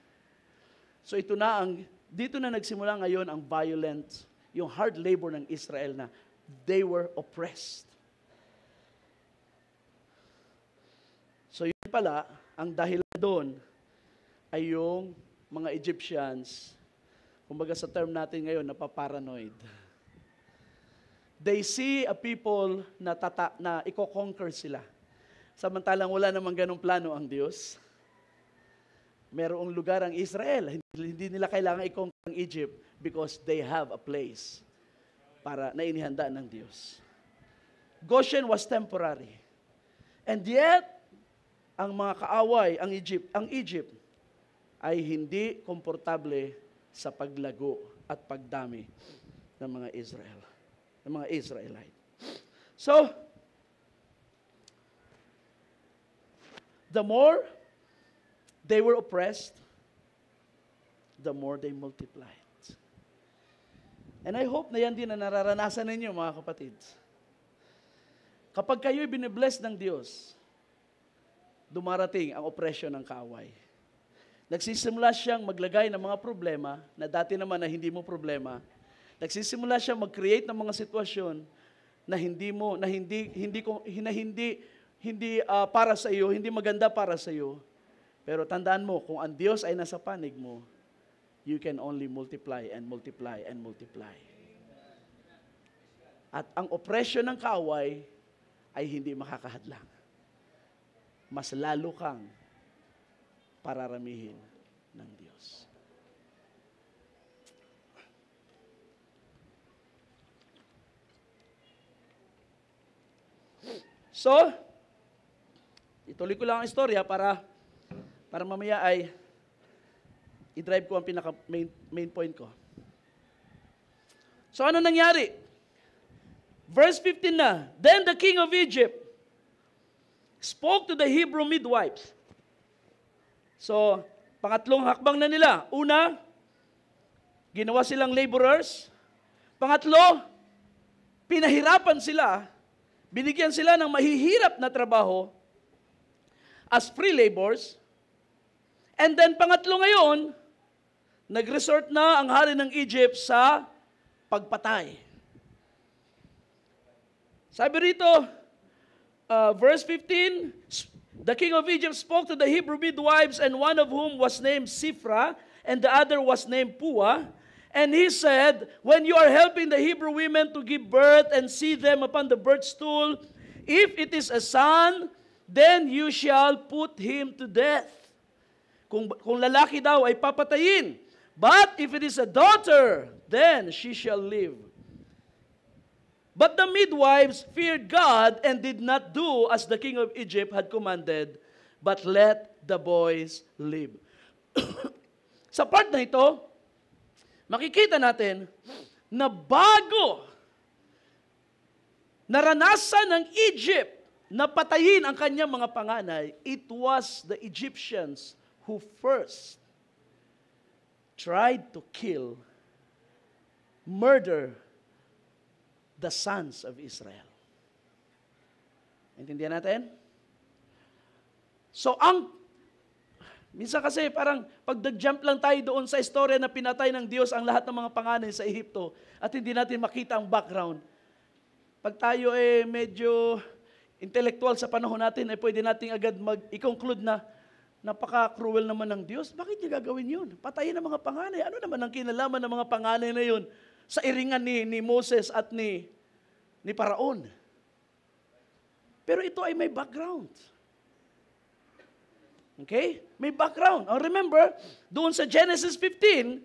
So dito na nagsimula ngayon ang violent, yung hard labor ng Israel na they were oppressed. So yun pala, ang dahilan doon ay yung mga Egyptians, kumbaga sa term natin ngayon, napaparanoid. They see a people na i-conquer sila. Samantalang wala namang ganong plano ang Diyos. Merong lugar ang Israel. Hindi nila kailangan i-conquer ang Egypt because they have a place na inihanda ng Diyos. Goshen was temporary. And yet, ang mga kaaway, ang Egypt, ay hindi komportable sa paglago at pagdami ng mga Israelite. So, the more they were oppressed, the more they multiplied. And I hope na yan din na nararanasan ninyo, mga kapatid. Kapag kayo'y binibless ng Diyos, dumarating ang oppression ng kaaway. Nagsisimula siyang maglagay ng mga problema na dati naman na hindi mo problema. Nagsisimula siyang mag-create ng mga sitwasyon na hindi para sa iyo, hindi maganda para sa iyo. Pero tandaan mo, kung ang Diyos ay nasa panig mo, you can only multiply and multiply and multiply. At ang oppression ng kaaway ay hindi makakahadlang. Mas lalo kang pararamihin ng Diyos. So, ituloy ko lang ang istorya para mamaya ay i-drive ko ang main point ko. So, ano nangyari? Verse 15 na, Then the king of Egypt spoke to the Hebrew midwives. So, pangatlong hakbang na nila. Una, ginawa silang laborers. Pangatlo, pinahirapan sila. Binigyan sila ng mahihirap na trabaho as free labors. And then pangatlo ngayon, nag-resort na ang hari ng Egypt sa pagpatay. Sabi rito, verse 15, The king of Egypt spoke to the Hebrew midwives, and one of whom was named Sifra, and the other was named Pua. And he said, When you are helping the Hebrew women to give birth and see them upon the birth stool, if it is a son, then you shall put him to death. Kung lalaki daw ay papatayin. But if it is a daughter, then she shall live. But the midwives feared God and did not do as the king of Egypt had commanded, but let the boys live. Sa part na ito, makikita natin na bago naranasan ng Egypt na patayin ang kanyang mga panganay, it was the Egyptians who first tried to murder the sons of Israel. Intindihan natin? So, Minsan kasi parang pag nag-jump lang tayo doon sa istorya na pinatay ng Diyos ang lahat ng mga panganay sa Ehipto at hindi natin makita ang background. Pag tayo medyo intellectual sa panahon natin, pwede nating agad i-conclude na napaka-cruel naman ng Diyos. Bakit niya gagawin yun? Patayin ang mga panganay. Ano naman ang kinalaman ng mga panganay na yun sa iringan ni Moses at ni Paraon? Pero ito ay may background. Okay? May background. Remember, doon sa Genesis 15,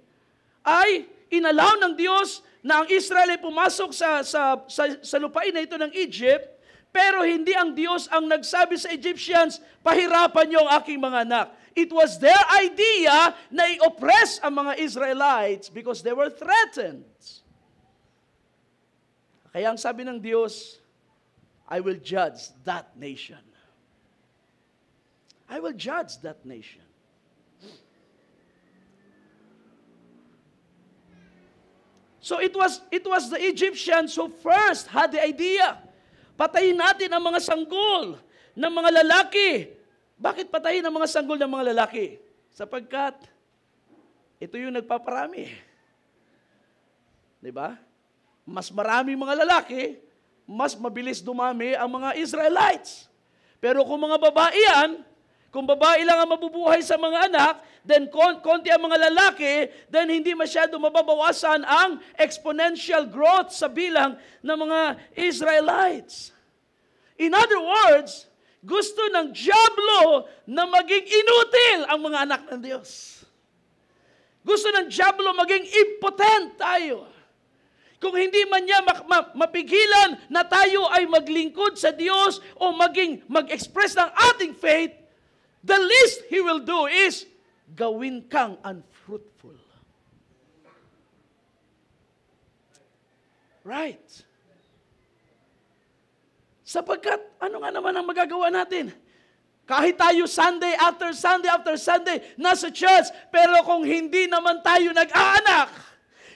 ay inalaw ng Diyos na ang Israel ay pumasok sa lupain na ito ng Egypt, pero hindi ang Diyos ang nagsabi sa Egyptians, pahirapan niyo ang aking mga anak. It was their idea na i-oppress ang mga Israelites because they were threatened. Kaya ang sabi ng Diyos, I will judge that nation. I will judge that nation. So it was the Egyptians who first had the idea. Patayin natin ang mga sanggol ng mga lalaki. Bakit patayin ang mga sanggol ng mga lalaki? Sapagkat ito yung nagpaparami. Diba? Mas maraming mga lalaki, mas mabilis dumami ang mga Israelites. Pero kung mga babae yan, kung babae lang ang mabubuhay sa mga anak, then konti ang mga lalaki, then hindi masyado mababawasan ang exponential growth sa bilang ng mga Israelites. In other words, gusto ng dyablo na maging inutil ang mga anak ng Diyos. Gusto ng dyablo maging impotent tayo. Kung hindi man niya mapigilan na tayo ay maglingkod sa Diyos o mag-express ng ating faith, the least He will do is gawin kang unfruitful. Right. Sapagkat, ano nga naman ang magagawa natin? Kahit tayo Sunday after Sunday after Sunday, nasa church, pero kung hindi naman tayo nag-aanak,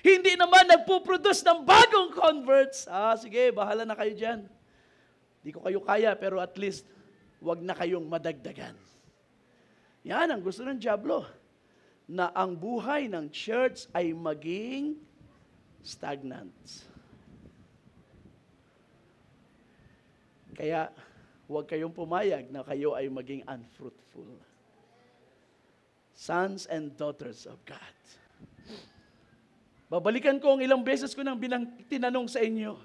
hindi naman nagpuproduce ng bagong converts, sige, bahala na kayo dyan. Di ko kayo kaya, pero at least, wag na kayong madagdagan. Yan ang gusto ng dyablo, na ang buhay ng church ay maging stagnant. Kaya, huwag kayong pumayag na kayo ay maging unfruitful. Sons and daughters of God. Babalikan ko ang ilang beses ko nang tinanong sa inyo,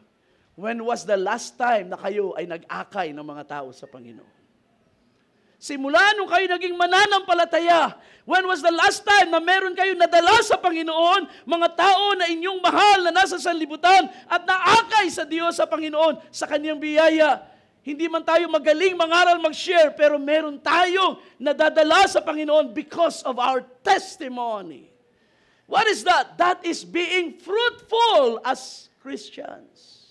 when was the last time na kayo ay nag-akay ng mga tao sa Panginoon? Simula nung kayo naging mananampalataya, when was the last time na meron kayo nadala sa Panginoon, mga tao na inyong mahal na nasa sanlibutan at naakay sa Diyos sa Panginoon sa Kanyang biyaya? Hindi man tayo magaling mangaral mag-share, pero meron tayong nadadala sa Panginoon because of our testimony. What is that? That is being fruitful as Christians.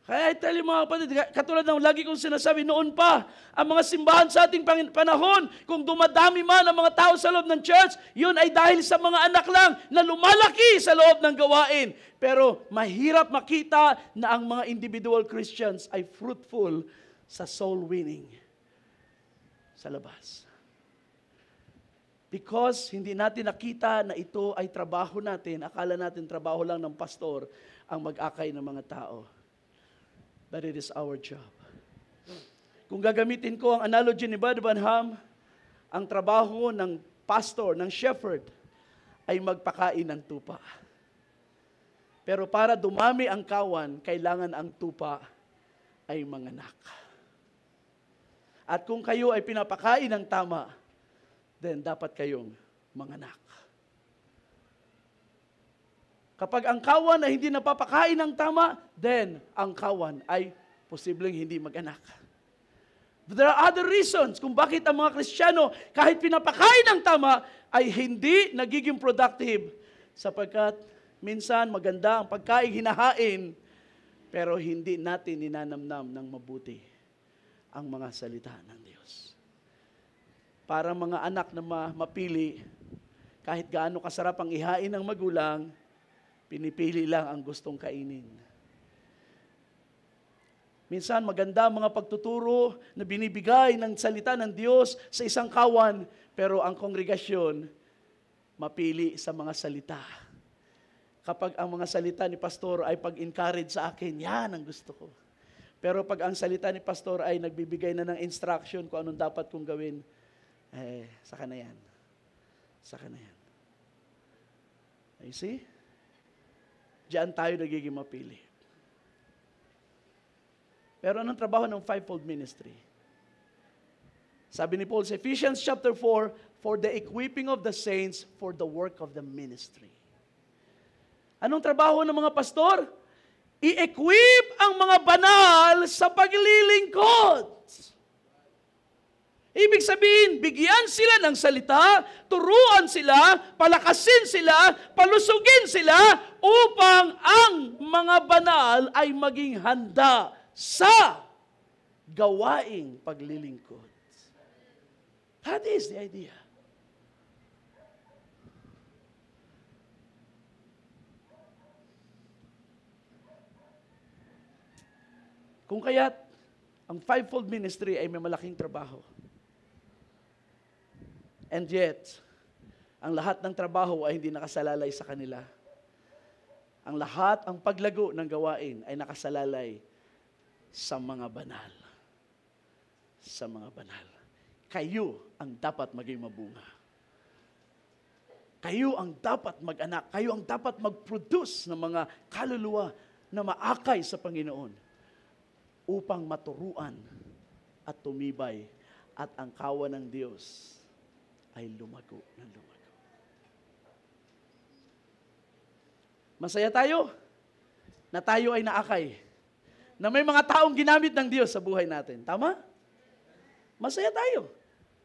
Kaya I tell you mga kapatid, katulad ng lagi kong sinasabi noon pa, ang mga simbahan sa ating panahon, kung dumadami man ang mga tao sa loob ng church, yun ay dahil sa mga anak lang na lumalaki sa loob ng gawain. Pero mahirap makita na ang mga individual Christians ay fruitful sa soul winning sa labas. Because hindi natin nakita na ito ay trabaho natin, akala natin trabaho lang ng pastor ang mag-akay ng mga tao. But it is our job. Kung gagamitin ko ang analogy ni Brother Branham, ang trabaho ng pastor, ng shepherd, ay magpakain ng tupa. Pero para dumami ang kawan, kailangan ang tupa ay manganak. At kung kayo ay pinapakain ng tama, then dapat kayong manganak. Kapag ang kawan ay hindi napapakain ng tama, then ang kawan ay posibleng hindi mag-anak. But there are other reasons kung bakit ang mga Kristiyano, kahit pinapakain ng tama, ay hindi nagiging productive. Sapagkat minsan maganda ang pagkain hinahain, pero hindi natin ninanamnam ng mabuti ang mga salita ng Diyos. Para mga anak na mapili, kahit gaano kasarap ang ihain ng magulang, pinipili lang ang gustong kainin. Minsan maganda ang mga pagtuturo na binibigay ng salita ng Diyos sa isang kawan, Pero ang kongregasyon, mapili sa mga salita. Kapag ang mga salita ni pastor ay pag-encourage sa akin, yan ang gusto ko. Pero pag ang salita ni pastor ay nagbibigay na ng instruction kung anong dapat kong gawin, saka na yan. Saka na yan. You see? Diyan tayo nagiging mapili. Pero anong trabaho ng fivefold ministry? Sabi ni Paul sa Ephesians chapter 4, for the equipping of the saints for the work of the ministry. Anong trabaho ng mga pastor? I-equip ang mga banal sa paglilingkod. Ibig sabihin, bigyan sila ng salita, turuan sila, palakasin sila, palusugin sila, upang ang mga banal ay maging handa sa gawaing paglilingkod. That is the idea. Kung kaya't ang fivefold ministry ay may malaking trabaho. And yet, ang lahat ng trabaho ay hindi nakasalalay sa kanila. Ang lahat, ang paglago ng gawain ay nakasalalay sa mga banal. Sa mga banal. Kayo ang dapat maging mabunga. Kayo ang dapat mag-anak. Kayo ang dapat mag-produce ng mga kaluluwa na maakay sa Panginoon upang maturuan at tumibay at ang kawan ng Diyos ay lumago ng lumago. Masaya tayo na tayo ay naakay, na may mga taong ginamit ng Diyos sa buhay natin. Tama? Masaya tayo.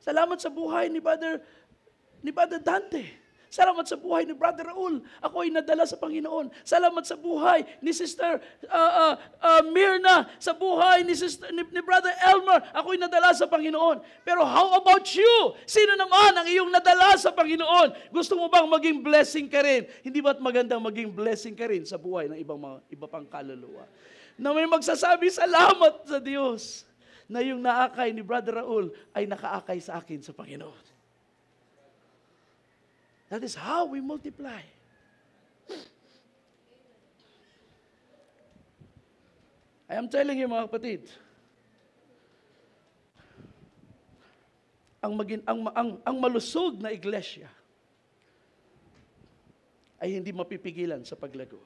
Salamat sa buhay ni Brother Dante. Salamat sa buhay ni Brother Raul. Ako ay nadala sa Panginoon. Salamat sa buhay ni Sister Mirna. Sa buhay ni Brother Elmer. Ako ay nadala sa Panginoon. Pero how about you? Sino naman ang iyong nadala sa Panginoon? Gusto mo bang maging blessing ka rin? Hindi ba't magandang maging blessing ka rin sa buhay ng iba pang kaluluwa? Na may magsasabi, salamat sa Diyos na yung naakay ni Brother Raul ay nakaakay sa akin sa Panginoon. That is how we multiply. I am telling you mga kapatid, ang malusog na iglesia ay hindi mapipigilan sa paglago.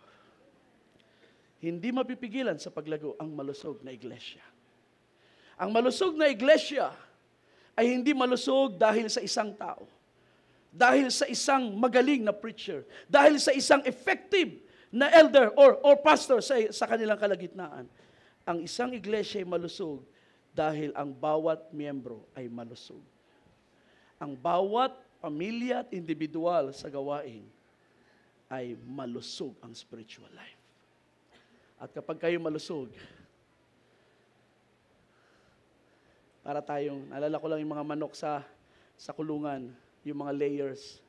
Hindi mapipigilan sa paglago ang malusog na iglesia. Ang malusog na iglesia ay hindi malusog dahil sa isang tao. Dahil sa isang magaling na preacher. Dahil sa isang effective na elder or pastor sa kanilang kalagitnaan. Ang isang iglesia ay malusog dahil ang bawat miyembro ay malusog. Ang bawat pamilya at individual sa gawain ay malusog ang spiritual life. At kapag kayo malusog, para tayong, naalala ko lang yung mga manok sa kulungan, yung mga layers.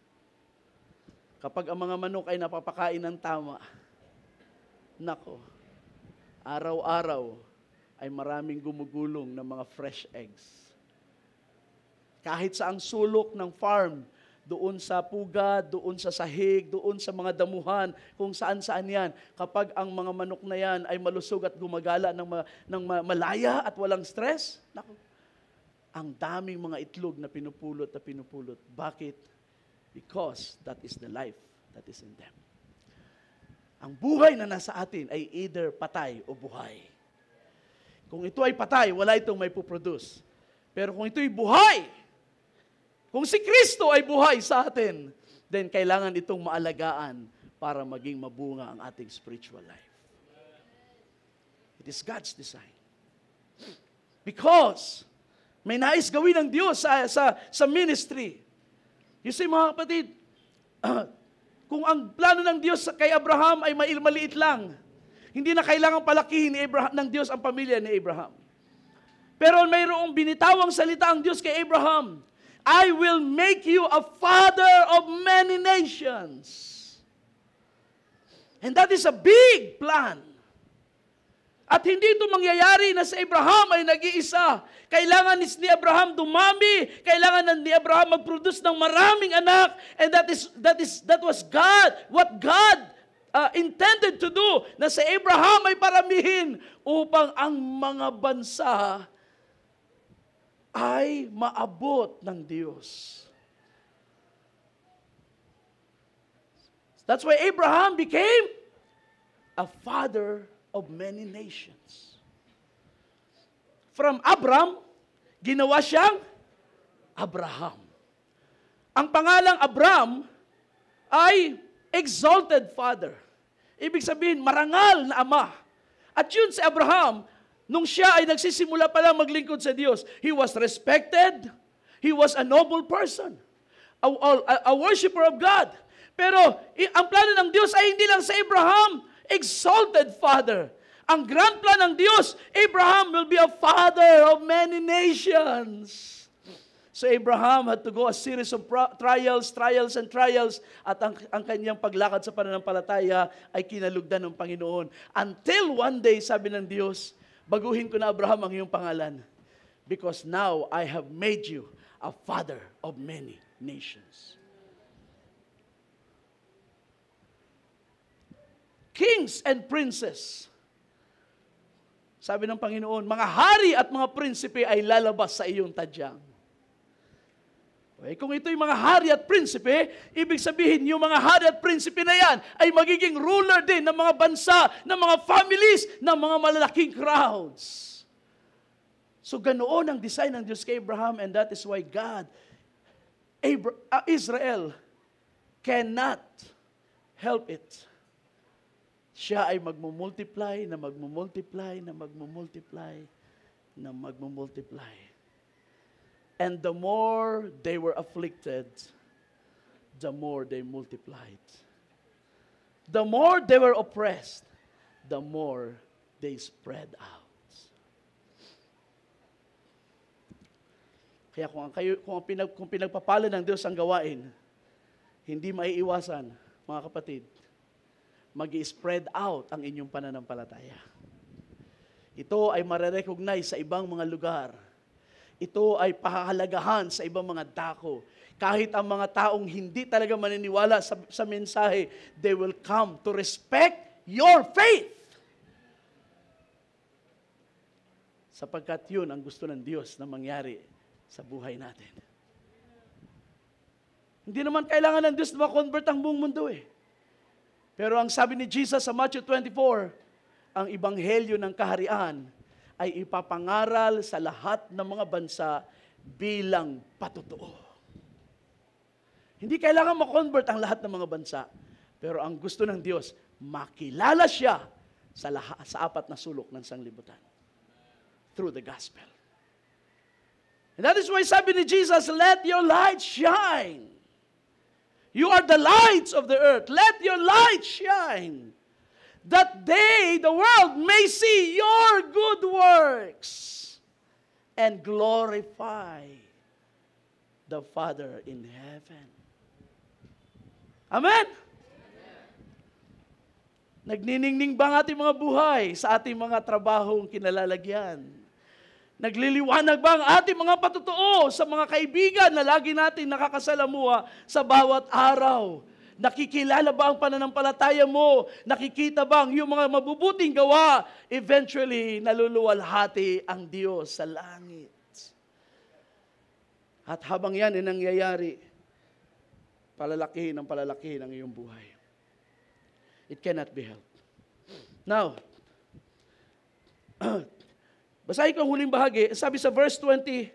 Kapag ang mga manok ay napapakain ng tama, nako, araw-araw ay maraming gumugulong ng mga fresh eggs. Kahit sa ang sulok ng farm, doon sa pugad, doon sa sahig, doon sa mga damuhan, kung saan-saan yan, kapag ang mga manok na yan ay malusog at gumagala ng malaya at walang stress, nako, ang daming mga itlog na pinupulot. Bakit? Because that is the life that is in them. Ang buhay na nasa atin ay either patay o buhay. Kung ito ay patay, wala itong may puproduce. Pero kung ito'y buhay, kung si Kristo ay buhay sa atin, then kailangan itong maalagaan para maging mabunga ang ating spiritual life. It is God's design. Because may nais gawin ng Diyos sa ministry. You see mga kapatid, kung ang plano ng Diyos kay Abraham ay maliit lang, hindi na kailangang palakihin ng Diyos ang pamilya ni Abraham. Pero mayroong binitawang salita ang Diyos kay Abraham, I will make you a father of many nations. And that is a big plan. At hindi ito mangyayari na si Abraham ay nag-iisa. Kailangan ni Abraham dumami. Kailangan ni Abraham mag-produce ng maraming anak. And that was God. What God intended to do. Na si Abraham ay paramihin upang ang mga bansa ay maabot ng Diyos. That's why Abraham became a father of many nations. From Abram, ginawa siyang Abraham. Ang pangalang Abram ay exalted father. Ibig sabihin, marangal na ama. At yun si Abraham, nung siya ay nagsisimula pa lang maglingkod sa Diyos, he was respected, he was a noble person, a worshiper of God. Pero ang plano ng Diyos ay hindi lang sa Abraham, exalted father. Ang grand plan ng Diyos, Abraham will be a father of many nations. So Abraham had to go a series of trials, at ang kanyang paglakad sa pananampalataya ay kinalugdan ng Panginoon. Until one day, sabi ng Diyos, baguhin ko na Abraham ang iyong pangalan, because now I have made you a father of many nations. Kings and princes. Sabi ng Panginoon, mga hari at mga prinsipe ay lalabas sa iyong tadyang. Okay, kung ito yung mga hari at prinsipe, ibig sabihin yung mga hari at prinsipe na yan ay magiging ruler din ng mga bansa, ng mga families, ng mga malalaking crowds. So ganoon ang design ng Diyos kay Abraham, and that is why Israel cannot help it. Siya ay magmumultiply, na magmumultiply, na magmumultiply, na magmumultiply. And the more they were afflicted, the more they multiplied. The more they were oppressed, the more they spread out. Kaya kung pinagpapala ng Diyos ang gawain, hindi maiiwasan, mga kapatid, mag-i-spread out ang inyong pananampalataya. Ito ay marerecognize sa ibang mga lugar. Ito ay pahahalagahan sa ibang mga dako. Kahit ang mga taong hindi talaga maniniwala sa mensahe, they will come to respect your faith. Sapagkat yun ang gusto ng Diyos na mangyari sa buhay natin. Hindi naman kailangan ng Diyos na ma-convert ang buong mundo eh. Pero ang sabi ni Jesus sa Matthew 24, ang ebanghelyo ng kaharian ay ipapangaral sa lahat ng mga bansa bilang patotoo. Hindi kailangan ma-convert ang lahat ng mga bansa. Pero ang gusto ng Diyos, makilala siya sa apat na sulok ng sanglibutan. Through the gospel. And that is why sabi ni Jesus, let your light shine. You are the lights of the earth. Let your light shine, that they, the world, may see your good works and glorify the Father in heaven. Amen? Nagniningning ba ang ating mga buhay sa ating mga trabahong kinalalagyan? Nagliliwanag ba ang ating mga patotoo sa mga kaibigan na lagi natin nakakasalamuha sa bawat araw? Nakikilala ba ang pananampalataya mo? Nakikita ba ang iyong mga mabubuting gawa? Eventually, naluluwalhati ang Diyos sa langit. At habang yan ay nangyayari, palalakihin ang iyong buhay. It cannot be helped. Now, basahin ko ang huling bahagi. Sabi sa verse 20,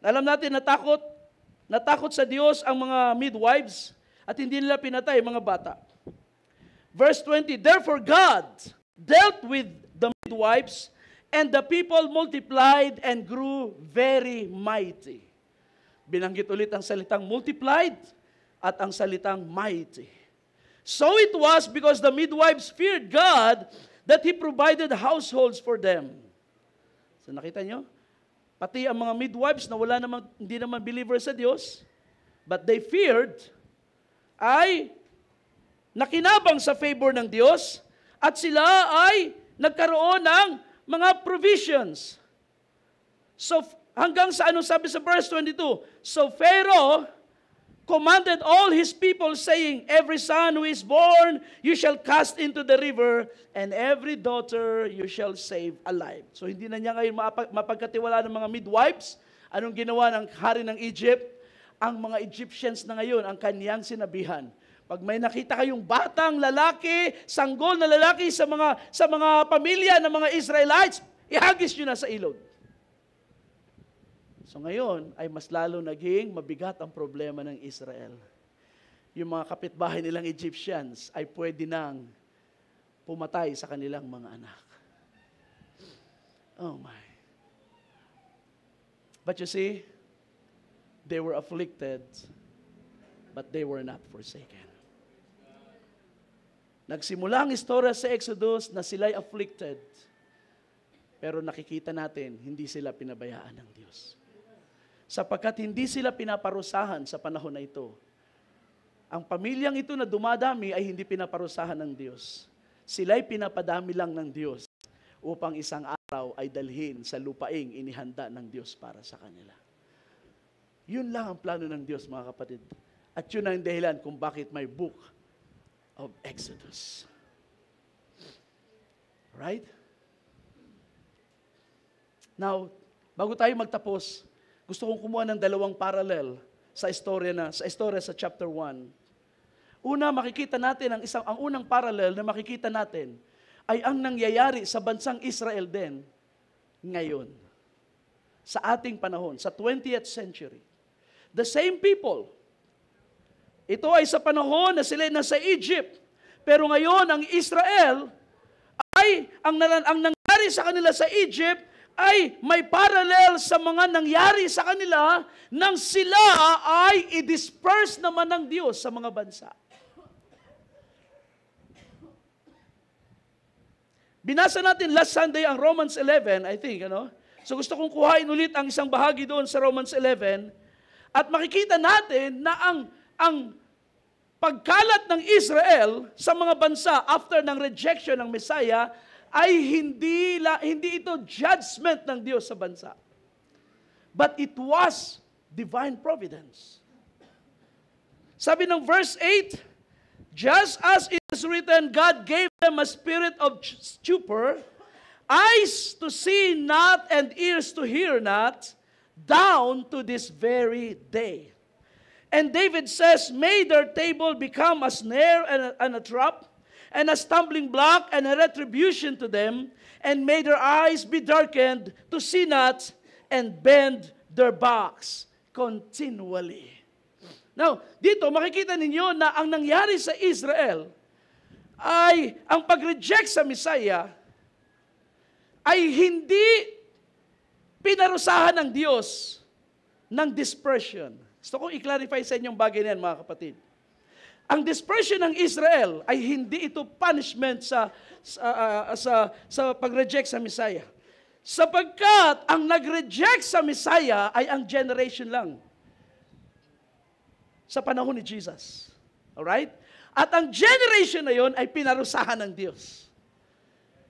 alam natin natakot sa Diyos ang mga midwives at hindi nila pinatay mga bata. Verse 20, therefore God dealt with the midwives and the people multiplied and grew very mighty. Binanggit ulit ang salitang multiplied at ang salitang mighty. So it was because the midwives feared God that He provided households for them. So nakita nyo? Pati ang mga midwives na hindi naman believers sa Diyos, but they feared, ay nakinabang sa favor ng Diyos, at sila ay nagkaroon ng mga provisions. So hanggang sa ano sabi sa verse 22, so Pharaoh commanded all his people, saying, every son who is born you shall cast into the river, and every daughter you shall save alive. So hindi na niya ngayon mapagkatiwala ng mga midwives. Anong ginawa ng hari ng Egypt? Ang mga Egyptians na ngayon ang kaniyang sinabihan. Pag may nakita kayong batang lalaki, sanggol na lalaki sa mga pamilya ng mga Israelites, ihagis nyo na sa ilog. So ngayon ay mas lalo naging mabigat ang problema ng Israel. Yung mga kapitbahay nilang Egyptians ay pwede nang pumatay sa kanilang mga anak. Oh my. But you see, they were afflicted, but they were not forsaken. Nagsimula ang istorya sa Exodus na sila'y afflicted, pero nakikita natin, hindi sila pinabayaan ng Diyos. Sapagkat hindi sila pinaparusahan sa panahon na ito. Ang pamilyang ito na dumadami ay hindi pinaparusahan ng Diyos. Sila'y pinapadami lang ng Diyos upang isang araw ay dalhin sa lupaing inihanda ng Diyos para sa kanila. Yun lang ang plano ng Diyos, mga kapatid. At yun ang dahilan kung bakit may book of Exodus. Right? Now, bago tayo magtapos, gusto kong kumuha ng dalawang parallel sa istorya sa chapter 1. Una, makikita natin ang unang parallel na makikita natin ay ang nangyayari sa bansang Israel din ngayon. Sa ating panahon, sa 20th century. The same people. Ito ay sa panahon na sila nasa Egypt. Pero ngayon, ang Israel ay, ang nangyari sa kanila sa Egypt, ay may parallel sa mga nangyari sa kanila nang sila ay i-disperse naman ng Diyos sa mga bansa. Binasa natin last Sunday ang Romans 11, I think, So gusto kong kuhain ulit ang isang bahagi doon sa Romans 11 at makikita natin na ang pagkalat ng Israel sa mga bansa after ng rejection ng Messiah ay hindi ito judgment ng Diyos sa bansa. But it was divine providence. Sabi ng verse 8, just as it is written, God gave them a spirit of stupor, eyes to see not and ears to hear not, down to this very day. And David says, may their table become a snare and a trap, and a stumbling block and a retribution to them, and may their eyes be darkened to see not, and bend their backs continually. Now, dito makikita ninyo na ang nangyari sa Israel ay ang pag-reject sa Messiah ay hindi pinarusahan ng Diyos ng dispersion. Gusto kong i-clarify sa inyong bagay na yan, mga kapatid. Ang dispersion ng Israel ay hindi ito punishment sa pag-reject sa Messiah. Sapagkat ang nag-reject sa Messiah ay ang generation lang sa panahon ni Jesus. Alright? At ang generation na yon ay pinarusahan ng Diyos.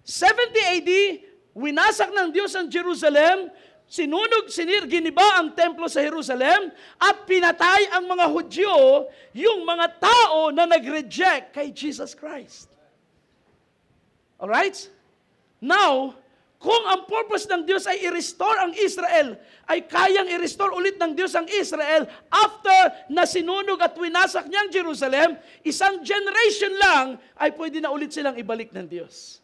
70 AD, winasak ng Diyos ang Jerusalem, giniba ang templo sa Jerusalem, at pinatay ang mga Hudyo, yung mga tao na nag-reject kay Jesus Christ. Alright? Now, kung ang purpose ng Diyos ay i-restore ang Israel, ay kayang i-restore ulit ng Diyos ang Israel after na sinunog at winasak niyang Jerusalem, isang generation lang ay pwede na ulit silang ibalik ng Diyos.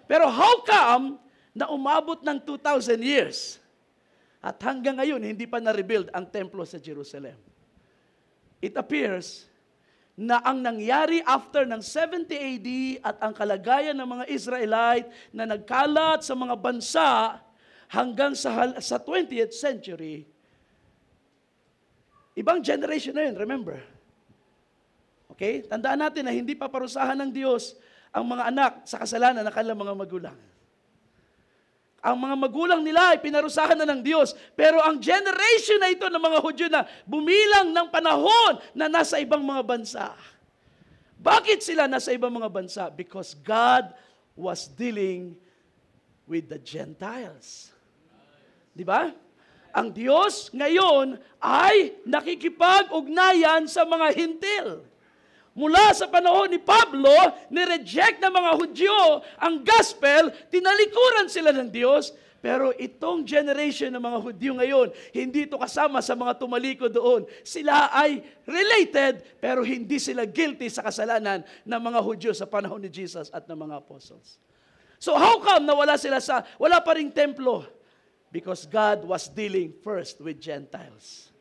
Pero how come na umabot ng 2,000 years at hanggang ngayon hindi pa na-rebuild ang templo sa Jerusalem? It appears na ang nangyari after ng 70 AD at ang kalagayan ng mga Israelite na nagkalat sa mga bansa hanggang sa 20th century, ibang generation na yun, remember? Okay? Tandaan natin na hindi pa parusahan ng Diyos ang mga anak sa kasalanan ng kanilang mga magulang. Ang mga magulang nila ay pinarusahan na ng Diyos. Pero ang generation na ito ng mga Hudyo na bumilang ng panahon na nasa ibang mga bansa, Bakit sila nasa ibang mga bansa? Because God was dealing with the Gentiles. Di ba? Ang Diyos ngayon ay nakikipag-ugnayan sa mga Hintil. Mula sa panahon ni Pablo, nireject ng mga Hudyo ang gospel, tinalikuran sila ng Diyos. Pero itong generation ng mga Hudyo ngayon, hindi ito kasama sa mga tumalikod doon. Sila ay related, pero hindi sila guilty sa kasalanan ng mga Hudyo sa panahon ni Jesus at ng mga apostles. So how come na wala pa ring templo? Because God was dealing first with Gentiles.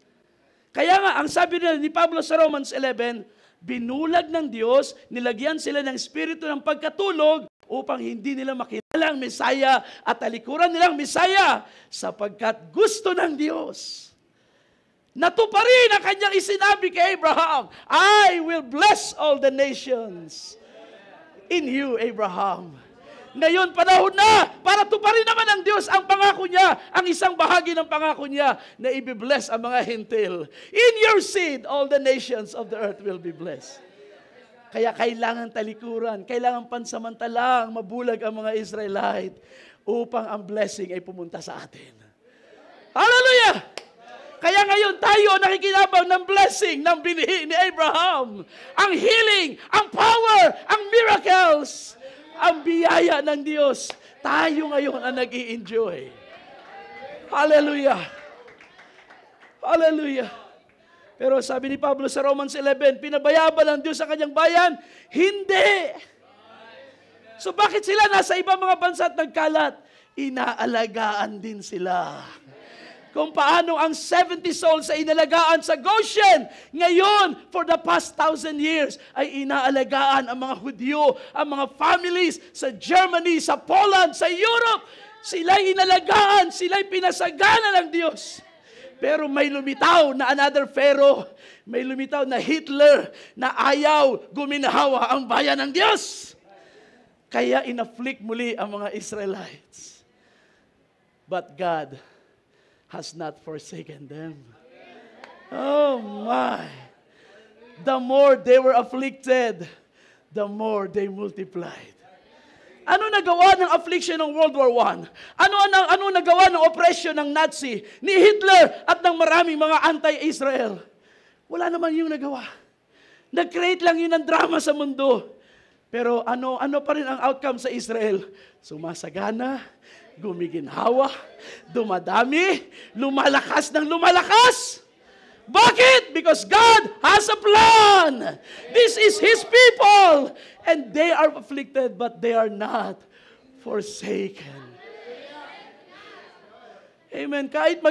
Kaya nga, ang sabi ni Pablo sa Romans 11, binulag ng Diyos, nilagyan sila ng espiritu ng pagkatulog upang hindi nila makilala ang Mesaya at talikuran nilang Mesaya sapagkat gusto ng Diyos. Natuparin ang kanyang isinabi kay Abraham, I will bless all the nations in you, Abraham. Ngayon, panahon na para tuparin naman ng Diyos ang pangako niya, ang isang bahagi ng pangako niya na i-bless ang mga Hintil. In your seed, all the nations of the earth will be blessed. Kaya kailangan talikuran, kailangan pansamantalang mabulag ang mga Israelite upang ang blessing ay pumunta sa atin. Hallelujah! Kaya ngayon tayo nakikinabang ng blessing ng binhi ni Abraham. Ang healing, ang power, ang miracles, ang biyaya ng Diyos, tayo ngayon ang nag-i-enjoy. Hallelujah! Hallelujah! Pero sabi ni Pablo sa Romans 11, pinabaya ba ng Diyos ang kanyang bayan? Hindi! So bakit sila nasa ibang mga bansa at nagkalat? Inaalagaan din sila. Kung paano ang 70 souls ay inalagaan sa Goshen. Ngayon, for the past 1,000 years, ay inaalagaan ang mga Hudyo, ang mga families sa Germany, sa Poland, sa Europe. Sila'y inalagaan, sila'y pinasagana ng Diyos. Pero may lumitaw na another Pharaoh, may lumitaw na Hitler na ayaw guminhawa ang bayan ng Diyos. Kaya in-afflict muli ang mga Israelites. But God has not forsaken them. Oh my! The more they were afflicted, the more they multiplied. Ano nagawa ng affliction ng World War I? Ano nagawa ng oppression ng Nazi, ni Hitler at ng maraming mga anti-Israel? Wala naman yung nagawa. Nag-create lang yun ng drama sa mundo. Pero ano pa rin ang outcome sa Israel? Sumasagana, gumiginhawa, dumadami, lumalakas ng lumalakas. Bakit? Because God has a plan. This is His people. And they are afflicted, but they are not forsaken. Amen. Kahit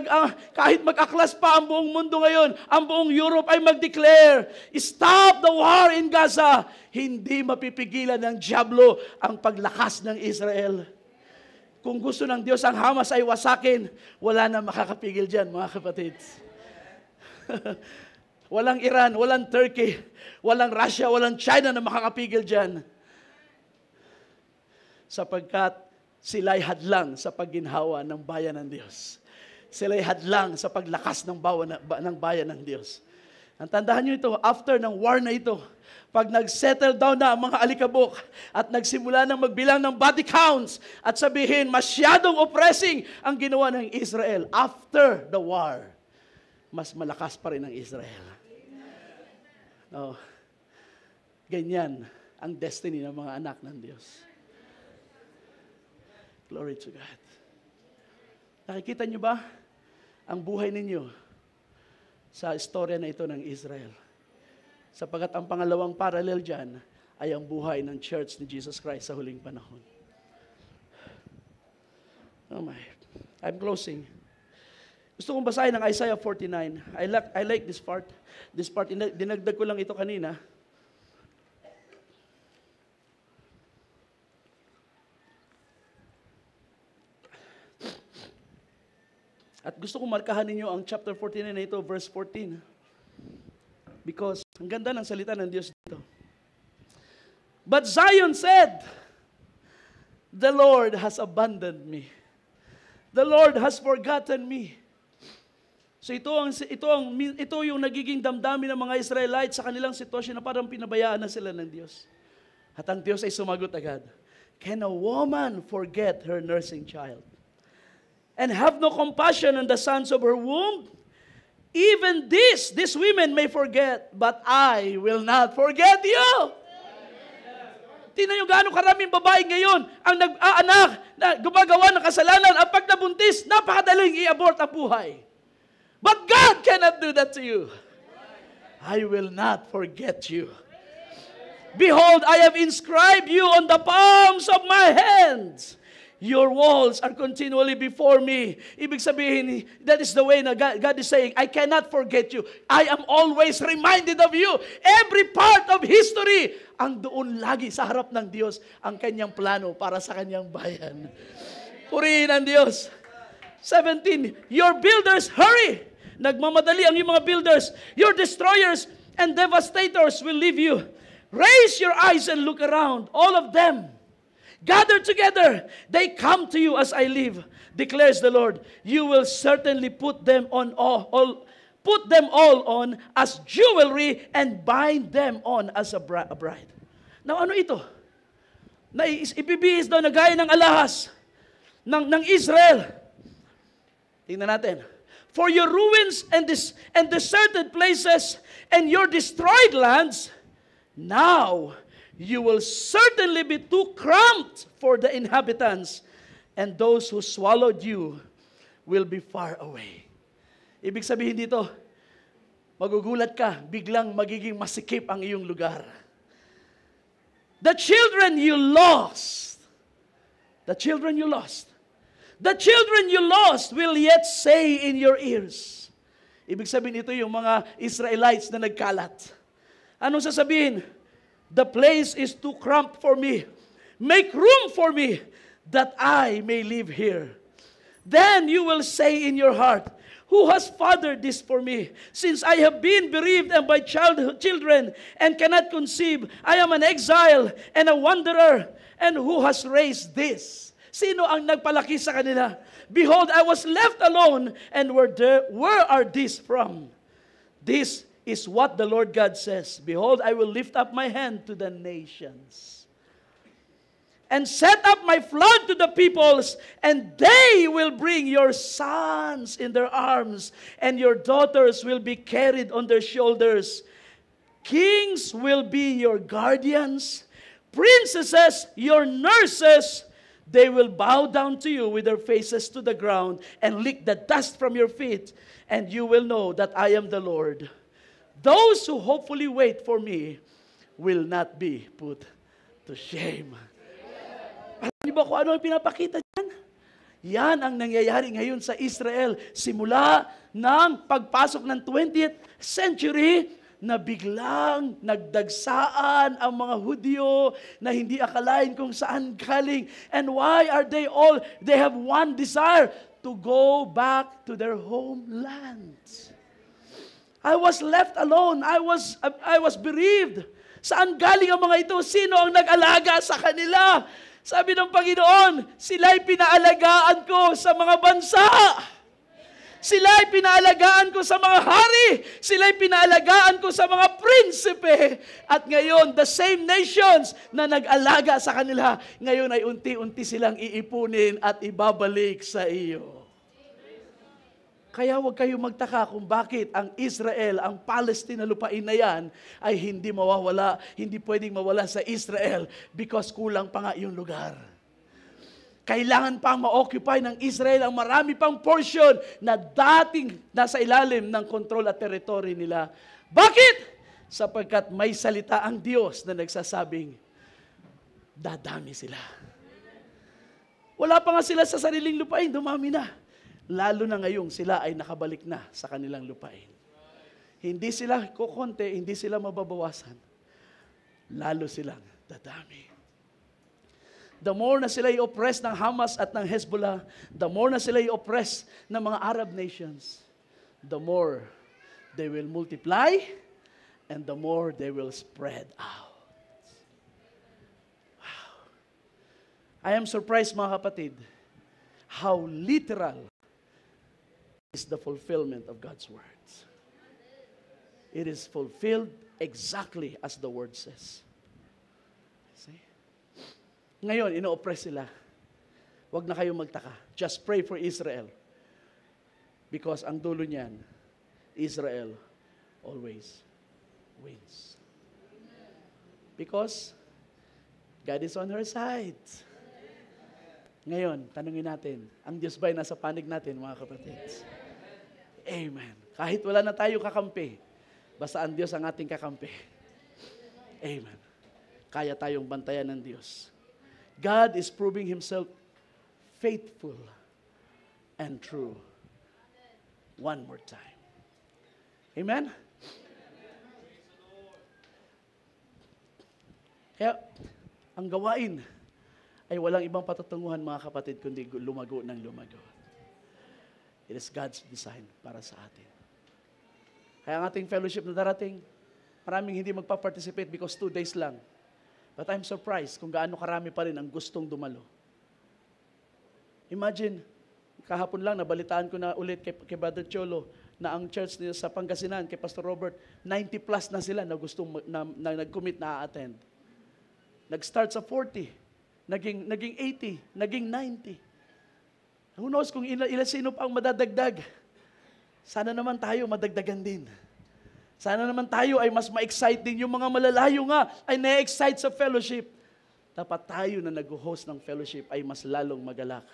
mag-aklas pa ang buong mundo ngayon, ang buong Europe ay mag-declare, stop the war in Gaza. Hindi mapipigilan ng diablo ang paglakas ng Israel. Kung gusto ng Diyos ang Hamas ay wasakin, wala na makakapigil dyan, mga kapatid. Walang Iran, walang Turkey, walang Russia, walang China na makakapigil dyan. Sapagkat sila'y hadlang sa pagginhawa ng bayan ng Diyos. Sila'y hadlang sa paglakas ng bayan ng Diyos. Ang tandaan nyo ito, after ng war na ito, pag nag-settle down na ang mga alikabok at nagsimula ng magbilang ng body counts at sabihin, masyadong oppressing ang ginawa ng Israel after the war, mas malakas pa rin ang Israel. No. Ganyan ang destiny ng mga anak ng Diyos. Glory to God. Nakikita niyo ba ang buhay ninyo sa istorya na ito ng Israel? Sapagat ang pangalawang parallel dyan ay ang buhay ng church ni Jesus Christ sa huling panahon. Oh my. I'm closing. Gusto kong basahin ang Isaiah 49. I like this part. This part, dinagdag ko lang ito kanina. At gusto kong markahan ninyo ang chapter 49 na ito, verse 14. Because ang ganda ng salita ng Diyos dito. But Zion said, the Lord has abandoned me. The Lord has forgotten me. So ito yung nagiging damdamin ng mga Israelites sa kanilang sitwasyon na parang pinabayaan na sila ng Diyos. At ang Diyos ay sumagot agad, "Can a woman forget her nursing child and have no compassion on the sons of her womb? Even these women may forget, but I will not forget you." Tingnan nyo gaano karaming babae ngayon ang nag-aanak na gumagawa ng kasalanan at pag nabuntis, napakadaling i-abort ang buhay. But God cannot do that to you. I will not forget you. Behold, I have inscribed you on the palms of my hands. Your walls are continually before me. Ibig sabihin, that is the way na God is saying, I cannot forget you. I am always reminded of you. Every part of history, ang doon lagi sa harap ng Diyos, ang kanyang plano para sa kanyang bayan. Purihin ang Diyos. 17, your builders, hurry! Nagmamadali ang iyong mga builders. Your destroyers and devastators will leave you. Raise your eyes and look around. All of them. Gather together. They come to you as I live, declares the Lord. You will certainly put them all on as jewelry and bind them on as a bride. Now, ano ito? Ibibihis daw na gaya ng alahas ng Israel. Tingnan natin. For your ruins and deserted places and your destroyed lands, now you will certainly be too cramped for the inhabitants, and those who swallowed you will be far away. Ibig sabihin dito, magugulat ka, biglang magiging masikip ang iyong lugar. The children you lost will yet say in your ears. Ibig sabihin ito yung mga Israelites na nagkalat. Anong sasabihin? The place is too cramped for me. Make room for me that I may live here. Then you will say in your heart, who has fathered this for me? Since I have been bereaved and by children and cannot conceive, I am an exile and a wanderer. And who has raised this? Sino ang nagpalaki sa kanila? Behold, I was left alone, and where are these from? This is what the Lord God says. Behold, I will lift up my hand to the nations and set up my flood to the peoples, and they will bring your sons in their arms, and your daughters will be carried on their shoulders. Kings will be your guardians, princesses your nurses. They will bow down to you with their faces to the ground and lick the dust from your feet, and you will know that I am the Lord. Those who hopefully wait for me will not be put to shame. Di ba kung ano ang pinapakita dyan? Yan ang nangyayari ngayon sa Israel. Simula ng pagpasok ng 20th century, na biglang nagdagsaan ang mga Hudyo na hindi akalain kung saan galing. And why are they have one desire, to go back to their homelands. I was left alone. I was bereaved. Saan galing ang mga ito? Sino ang nag-alaga sa kanila? Sabi ng Panginoon, sila'y pinaalagaan ko sa mga bansa. Sila'y pinaalagaan ko sa mga hari. Sila'y pinaalagaan ko sa mga prinsipe. At ngayon, the same nations na nag-alaga sa kanila, ngayon ay unti-unti silang iipunin at ibabalik sa iyo. Kaya huwag kayo magtaka kung bakit ang Israel, ang Palestine na lupain na yan, ay hindi mawawala, hindi pwedeng mawala sa Israel because kulang pa nga yung lugar. Kailangan pang ma-occupy ng Israel ang marami pang portion na dating nasa ilalim ng kontrol at teritoryo nila. Bakit? Sapagkat may salita ang Diyos na nagsasabing, dadami sila. Wala pa nga sila sa sariling lupain, dumami na. Lalo na ngayong sila ay nakabalik na sa kanilang lupain. Hindi sila kukonte, hindi sila mababawasan. Lalo silang dadami. The more na sila i-oppress ng Hamas at ng Hezbollah, the more na sila i-oppress ng mga Arab nations, the more they will multiply and the more they will spread out. Wow. I am surprised, mga kapatid, how literal is the fulfillment of God's words. It is fulfilled exactly as the word says. See? Ngayon, ino-oppress sila. Huwag na kayo magtaka. Just pray for Israel. Because ang dulo niyan, Israel always wins. Because God is on her side. Ngayon, tanungin natin, ang Diyos ba'y nasa panig natin, mga kapatid? Amen. Kahit wala na tayo kakampi, basta ang Diyos ang ating kakampi. Amen. Kaya tayong bantayan ng Diyos. God is proving Himself faithful and true. One more time. Amen? Kaya, ang gawain ay walang ibang patutunguhan, mga kapatid, kundi lumago ng lumago. It is God's design para sa atin. Kaya ang ating fellowship na darating, maraming hindi magpa-participate because 2 days lang. But I'm surprised kung gaano karami pa rin ang gustong dumalo. Imagine, kahapon lang, nabalitaan ko na ulit kay Brother Cholo na ang church niya sa Pangasinan, kay Pastor Robert, 90 plus na sila na gustong na nag-commit na a-attend. Nag-start sa 40. Naging 80, naging 90. Who knows kung sino pa ang madadagdag. Sana naman tayo madagdagan din. Sana naman tayo ay mas ma-excite din. Yung mga malalayo nga ay na-excite sa fellowship. Dapat tayo na nag-host ng fellowship ay mas lalong magalak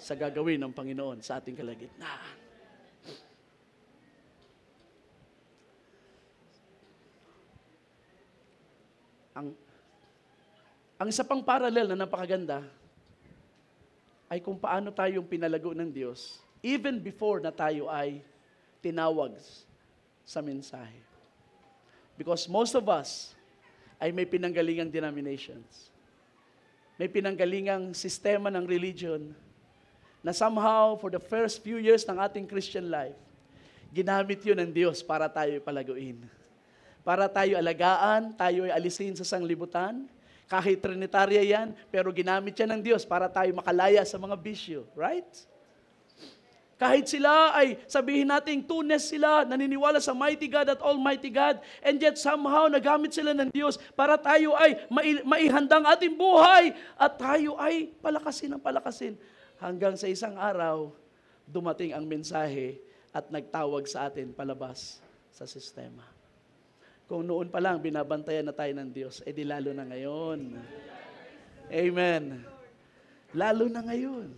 sa gagawin ng Panginoon sa ating kalagitnaan. Ang isa pang parallel na napakaganda ay kung paano tayong pinalago ng Diyos even before na tayo ay tinawag sa mensahe. Because most of us ay may pinanggalingang denominations. May pinanggalingang sistema ng religion na somehow for the first few years ng ating Christian life, ginamit yun ng Diyos para tayo palaguin. Para tayo alagaan, tayo ay alisin sa sanglibutan. Kahit Trinitarya yan, pero ginamit yan ng Diyos para tayo makalaya sa mga bisyo. Right? Kahit sila ay sabihin natin, tunes sila, naniniwala sa mighty God at almighty God, and yet somehow nagamit sila ng Diyos para tayo ay maihandang ating buhay at tayo ay palakasin ng palakasin. Hanggang sa isang araw, dumating ang mensahe at nagtawag sa atin palabas sa sistema. Kung noon pa lang binabantayan na tayo ng Diyos, edi lalo na ngayon. Amen. Lalo na ngayon.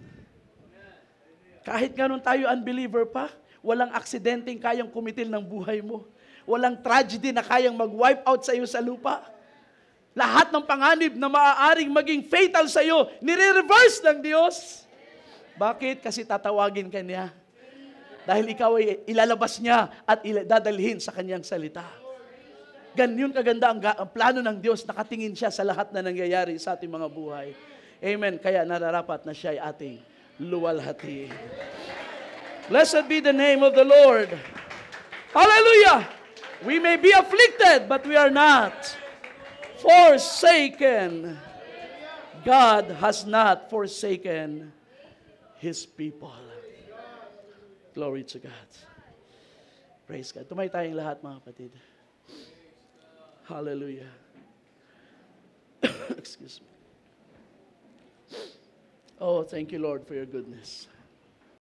Kahit ganun tayo unbeliever pa, walang aksidenteng kayang kumitil ng buhay mo. Walang tragedy na kayang mag-wipe out sa iyo sa lupa. Lahat ng panganib na maaaring maging fatal sa iyo, nire-reverse ng Diyos. Bakit? Kasi tatawagin ka niya. Dahil ikaw ay ilalabas niya at dadalhin sa kanyang salita. Ganyan kaganda ang plano ng Diyos, nakatingin siya sa lahat na nangyayari sa ating mga buhay. Amen. Kaya nararapat na siya ay ating luwalhati. Blessed be the name of the Lord. Hallelujah! We may be afflicted, but we are not forsaken. God has not forsaken His people. Glory to God. Praise God. Tumay tayong lahat, mga kapatid. Hallelujah. Excuse me. Oh, thank you, Lord, for your goodness.